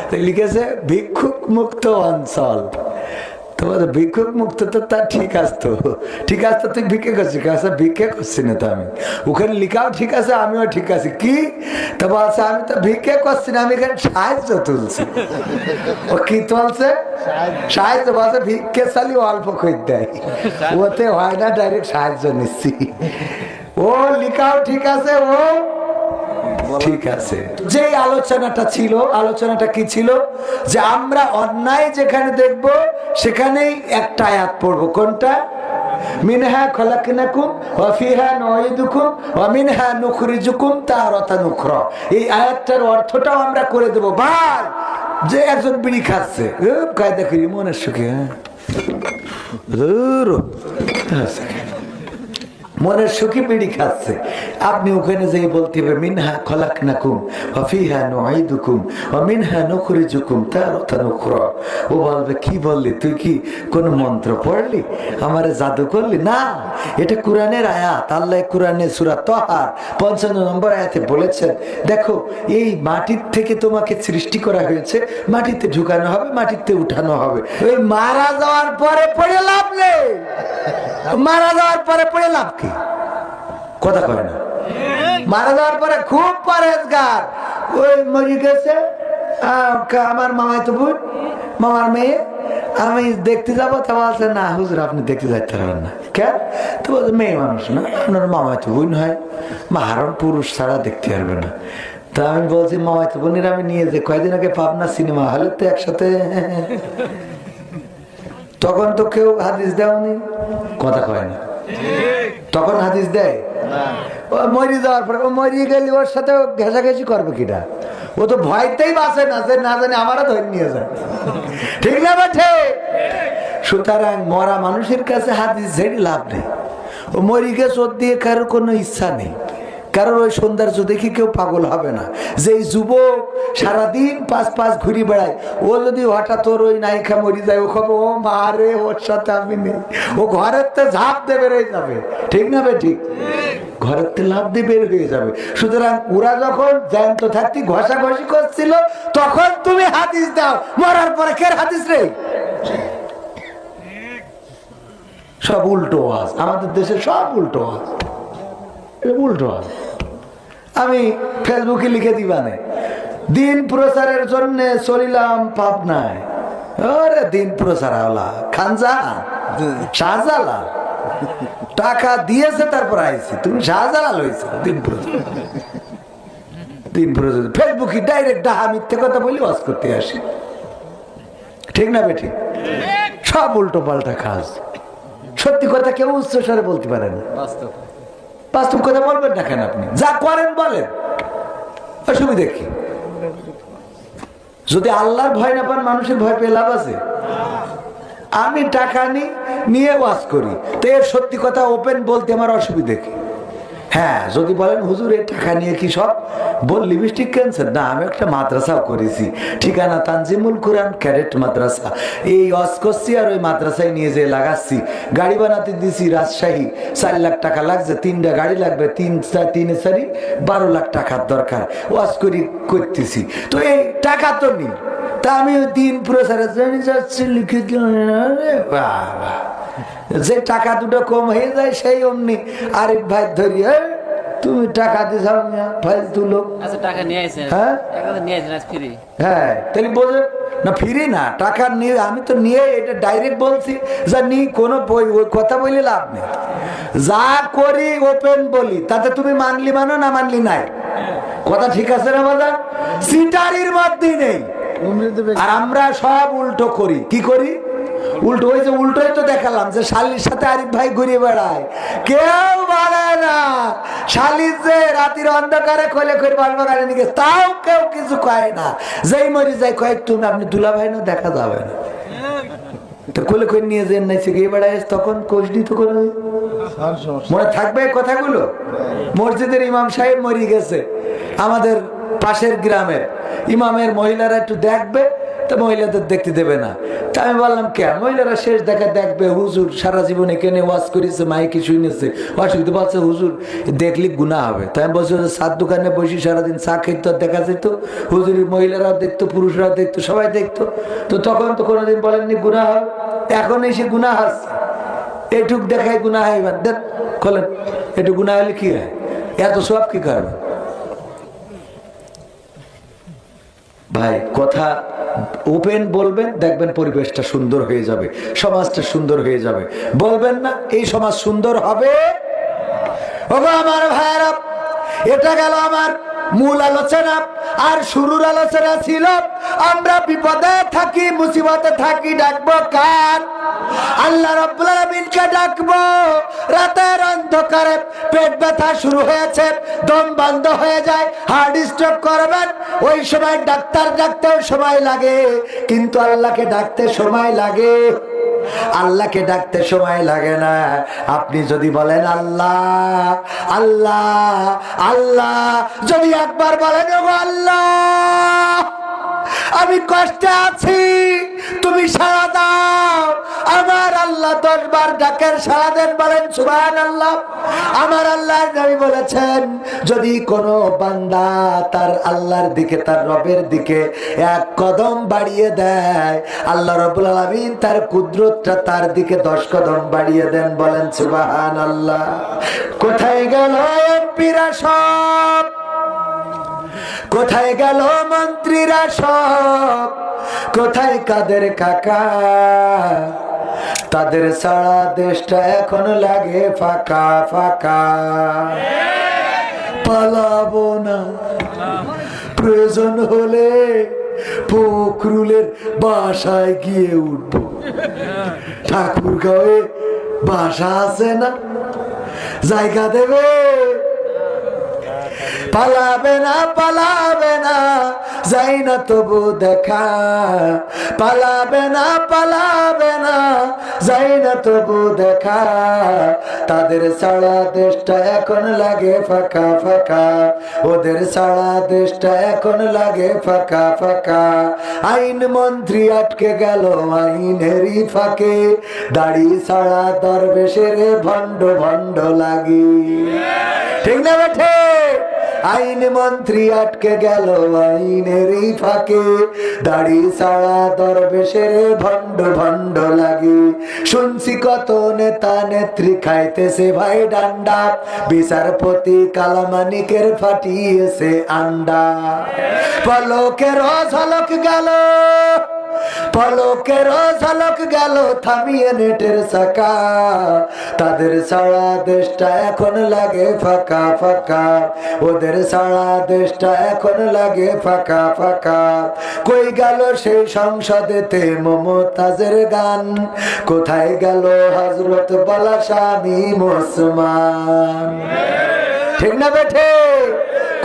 তো লিখেছে ভিক্ষুক মুক্ত অঞ্চল। তোমার ভিক্ষুক মুক্ত, তো তা ঠিক আসতো, ঠিক আছে, তুই ভিক্ষে করছিস? ভিক্ষে করছি না তো আমি, ওখানে লিখাও ঠিক আছে, আমিও ঠিক আছি। কি? তো বলছে আমি তো ভিক্ষে করছি না, আমি এখানে সাহায্য তুলছি। ও কি তুলছে? সাহায্য। বলছে ভিক্ষে চালি অল্প করে দেয়, ওতে হয় না, ডাইরেক্ট সাহায্য নিচ্ছি। ও লিখাও ঠিক আছে, ও ঠিক আছে। যে আলোচনাটা ছিল, আলোচনাটা কি ছিল? যে আমরা অন্যায় যেখানে দেখব সেখানেই একটা আয়াত পড়বো। কোনটা? মিনহা খলাকনাকুম ওয়া ফিহা নুঈদুকুম ওয়া মিনহা নুখরিজুকুম তারাতান উখরা। এই আয়াতটার অর্থটাও আমরা করে দেব। ভাই যে একজন বিড়ি খাচ্ছে, কায়দা করি মনের সুখে, মনের সুখী বিড়ি খাচ্ছে, আপনি ওখানে যেয়ে বলতে হবে মিনহা খলাকনাকুম ওয়া ফিহা নুঈদুকুম ওয়া মিনহা নুখরিজুকুম তারাতান উখরা। ও বলবে কি বললি তুই? কি কোন মন্ত্র পড়লি? আমারে জাদু করলি? না, এটা কোরআনের আয়াত। আল্লাহ কোরআনে সূরা তাহার 55 নম্বর আয়াতে বলেছেন, দেখো এই মাটির থেকে তোমাকে সৃষ্টি করা হয়েছে, মাটিতে ঢুকানো হবে, মাটিতে উঠানো হবে। ওই মারা যাওয়ার পরে পড়ে লাভ নেই, মারা যাওয়ার পরে পড়ে লাভ কি? কথা কয় না। মারা যাওয়ার পরে খুব পরেজগার, ওই মরে গেছে আমার মামাই তো বোন, মামার মেয়ে, আমি দেখতে যাবো। তা বলছে না হুজুর আপনি দেখতে যাইতে পারবেন না। কেন? তো বলছে মেয়ে মানুষ না, আপনার মামাই তো বোন হয়, মাহারণ পুরুষ ছাড়া দেখতে পারবে না। তা আমি বলছি মামাই তো বোনের আমি নিয়ে যে কয়দিন আগে পাবনা সিনেমা হলে তো একসাথে, তখন তো কেউ হাদিস দেওনি, কথা কয় না, তখন হাদিস দেয়। ও মরি যাওয়ার পরে, ও মরিয়ে গেলে ওর সাথে ঘেঁষাঘেঁষি করবে কিনা? ও তো ভয়তেই বাঁচে না, যে না জানি আমারও ধরে নিয়ে যায়, ঠিক না বেঠে? সুতরাং মরা মানুষের কাছে হাদিস ঝেড়ে লাভ নেই। ও মরি গেছে, ওর দিয়ে কারোর কোনো ইচ্ছা নেই, কারণ ওই সৌন্দর্য দেখি কেউ পাগল হবে না। যে যুবক সারাদিন পাঁচ ঘুরি বেড়ায়, ও যদি হঠাৎ ওর ওই নায়িকা মরি যায়, ও খবর ও মারে, ওর সাথে আমি নেই, ও ঘরের তো ঝাঁপ দেবে রয়ে যাবে, ঠিক না বে ঠিক? ঘরের থেকে লাফ দিয়ে বের হয়ে যাবে। সুতরাং ওরা যখন জ্যান্ত থাকতে ঘষাঘষি করছিল তখন তুমি হাদিস দাও, মরার পরে কে হাদিস রে? সব উল্টো আওয়াজ, আমাদের দেশে সব উল্টো আওয়াজ, উল্টো আওয়াজ। আমি ফেসবুকে লিখে দিবানে, দিন প্রচারের জন্য চলিলাম পাবনায়। আরে দিন প্রচার হলা খানজা শাহজালাল টাকা দিয়েছে তারপর আইছি, তুমি শাহজালাল হয়েছে। দিন প্রচার, দিন প্রচার ফেসবুকে ডাইরেক্ট ডাহা মিথ্যে কথা বলি ওয়াজ করতে আসি, ঠিক না বেঠিক? সব উল্টো পাল্টা কাজ। সত্যি কথা কেউ উচ্চস্বরে বলতে পারে না, বাস্তব কথা বলবেন না কেন? আপনি যা করেন বলেন, অসুবিধা কি? যদি আল্লাহর ভয় না পান মানুষের ভয় পেয়ে লাভ আছে? আমি টাকা নিয়ে ওয়াজ করি, তো এর সত্যি কথা ওপেন বলতে আমার অসুবিধা কি? হ্যাঁ, যদি বলেন হুজুর এই টাকা নিয়ে কি সব বল লিপস্টিক ক্যান্সার? না, আমি একটা মাদ্রাসাও করেছি, ঠিকানা তানজিমুল কোরআন ক্যাডেট মাদ্রাসা। এই ওয়াজ করছি আর ওই মাদ্রাসায় নিয়ে যেয়ে লাগাচ্ছি। গাড়ি বানাতে দিছি রাজশাহী, 4 লাখ টাকা লাগছে, 3টা গাড়ি লাগবে, 12 লাখ টাকার দরকার। ওয়াজ করতেছি, তো এই টাকা তো নেই, তা আমি ওই দিন প্রচারের জন্য যাচ্ছি লিখে বাবা, যে টাকা দুটো কম হয়ে যায় সেই অমনি আরিফ ভাই ধরিয়ে তুমি টাকা দিছ ফালতু লোক। টাকা নিয়ে আসেন, হ্যাঁ ফ্রি। হ্যাঁ, তাহলে বোঝে না ফিরি না টাকা নিয়ে, আমি তো নিয়ে এটা ডাইরেক্ট বলছি যা নি কোনো ওই কথা বলি লাভ নেই। যা করি ওপেন বলি, তাতে তুমি মানলি মানো না মানলি নাই, কথা ঠিক আছে না বাজার? সিটারির মধ্যেই নেই। আর আমরা সব উল্টো করি। কি করি? উল্টো। ওই যে উল্টোই তো দেখালাম যে শালির সাথে আরিফ ভাই ঘুরে বেড়ায়, কেউ বলে না শালির যে রাতের অন্ধকারে খোলে করে বাসবাগানে নিয়ে গেছে, তাও কেউ কিছু কয় না। যেই মরি যায় কয়েক তুমি আপনি দুলা ভাই না, দেখা যাবে না। তো কোলে করে নিয়ে যেন নাই গিয়ে বেড়ায়, তখন কোষডি তো করে মনে থাকবে কথাগুলো। মসজিদের ইমাম সাহেব মরি গেছে, আমাদের পাশের গ্রামের ইমামের মহিলারা একটু দেখবে, তো মহিলাদের দেখতে দেবে না। তা আমি বললাম কে? মহিলারা শেষ দেখা দেখবে, হুজুর সারা জীবন এখানে ওয়াজ করেছে, মাইকে শুনেছে, অসুবিধা বলছে হুজুর দেখলি গুনাহ হবে। তাই আমি বলছি চার দোকানে বসে সারাদিন চা খেত, দেখা যেত হুজুরের মহিলারাও দেখতো, পুরুষরাও দেখতো, সবাই দেখতো। তো তখন তো কোনোদিন বলেননি গুনাহ হবে, এখন এসে গুনাহ আসছে। এটুক দেখায় গুনাহ হয়, দেন বলেন একটু গুনাহ হলে কি হয়? এত সব কি করবে ভাই? কথা ওপেন বলবেন, দেখবেন পরিবেশটা সুন্দর হয়ে যাবে, সমাজটা সুন্দর হয়ে যাবে। বলবেন না এই সমাজ সুন্দর হবে? ওগো আমার ভাইরা, এটা গেল আমার মূল আলোচনা। আর শুরুর আলোচনা ছিল আমরা বিপদে থাকি, মুসিবতে থাকি, ডাকবো কার? আল্লাহ রাব্বুল আলামিনকে ডাকবো। রাতের অন্ধকারে পেট ব্যথা শুরু হয়েছে, দম বন্ধ হয়ে যায়, হার্ট স্ট্রোক করবেন, ওই সময় ডাক্তার ডাকতেও সময় লাগে, কিন্তু আল্লাহকে ডাকতে সময় লাগে। আল্লাহকে ডাকতে সময় লাগে না। আপনি যদি বলেন আল্লাহ আল্লাহ আল্লাহ, যদি একবার বলেন ও আল্লাহ আমি কষ্টে আছি, তুমি সাড়া দাও, আমার আল্লাহ 10 বার ডাকের সাড়া দেন, বলেন সুবহানাল্লাহ। আমার আল্লাহর নবী বলেছেন যদি কোনো বান্দা তার আল্লাহর দিকে, তার রবের দিকে 1 কদম বাড়িয়ে দেয়, আল্লাহ রাব্বুল আলামিন তার কুদরতটা তার দিকে 10 কদম বাড়িয়ে দেন, বলেন সুবহানাল্লাহ। কোথায় গেল এমপিরা সব? কোথায় গেল মন্ত্রীরা সব? কোথায় কাদের কাকা? তাদের সারা দেশটা এখন লাগে ফাঁকা ফাঁকা। পালাবো না, প্রয়োজন হলে ফখরুলের বাসায় গিয়ে উঠবো। ঠাকুরগাঁওয়ে বাসা আছে না, জায়গা দেবে? পালাবে না, পালাবে না, যাই না তবু দেখা। পালাবে না, পালাবে না, যায় না তবু দেখা, তাদের সারা দেশটা এখন লাগে ফাঁকা ফাঁকা, ওদের সারা দেশটা এখন লাগে ফাঁকা ফাঁকা। আইন মন্ত্রী আটকে গেল আইনেরই ফাঁকে, দাড়ি ছাড়া দরবেশের ভণ্ড ভণ্ড লাগে। ঠিক না বেঠে? আইন মন্ত্রী আটকে গেল আইনেরই ফাঁকে, দাড়ি ছাড়া দরবেশের ভণ্ড ভণ্ড লাগে। শুনছি কত নেতা নেত্রী খাইতেছে ভাই ডান্ডা, বিচারপতি কালামানিকের ফাটিয়েছে আন্ডা। পলকের ঝলক গেল, পলকের ঝলক গেল থামিয়ে নেটের চাকা, তাদের সারা দেশটা এখন লাগে ফাঁকা ফাঁকা, ওদের সারা দেশটা এখন লাগে ফাঁকা ফাঁকা। কই গেল সেই সংসদেতে মমতাজের গান, কোথায় গেল হযরত বলা স্বামী মুসলমান? ঠিক না বেঠে?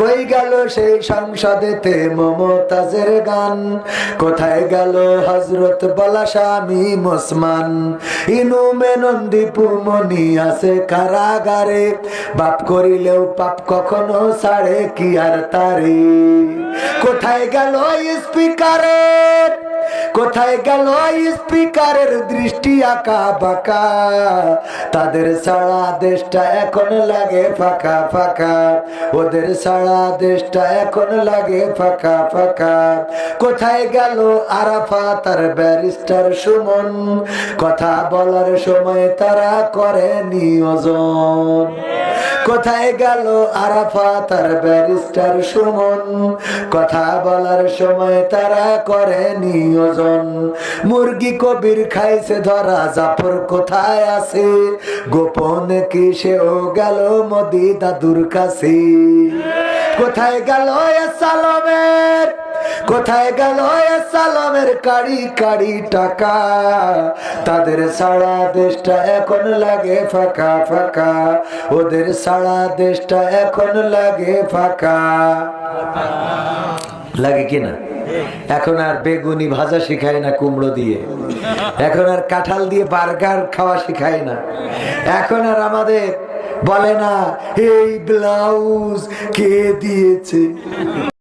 কই গেল সেই সংসদেতে মমতাজের গান, কোথায় গেল হযরত বলা স্বামী মুসলমান? ইনু মেনন্দি পুমনি আছে কারাগারে, বাপ করিলেও পাপ কখনো ছাড়ে কি আর তারে? কোথায় গেল স্পিকারের, কোথায় গেল স্পিকারের দৃষ্টি আঁকা বাঁকা, তাদের সারা দেশটা এখন লাগে ফাঁকা ফাঁকা, ওদের সারা দেশটা এখন লাগে ফাঁকা ফাঁকা। কোথায় গেল আরাফাত আর ব্যারিস্টার সুমন, কথা বলার সময় তারা করে নিয়োজন। কোথায় গেল আরাফাত আর ব্যারিস্টার সুমন, কথা বলার সময় তারা করে নিয়োজন। মুরগি কবির খাইছে ধরা, জাফর কোথায় আছে? গোপনে কি সেও গেল মোদি দাদুর কাছে? কোথায় গেল সালামের, কোথায় গেল সালামের কাড়ি কাড়ি টাকা, তাদের সারা দেশটা এখন লাগে ফাঁকা ফাঁকা, ওদের সারা দেশটা এখন লাগে ফাঁকা। লাগে কিনা? এখন আর বেগুনি ভাজা শিখায় না কুমড়ো দিয়ে, এখন আর কাঁঠাল দিয়ে বার্গার খাওয়া শিখায় না, এখন আর আমাদের বলে না এই ব্লাউজ কে দিয়েছে।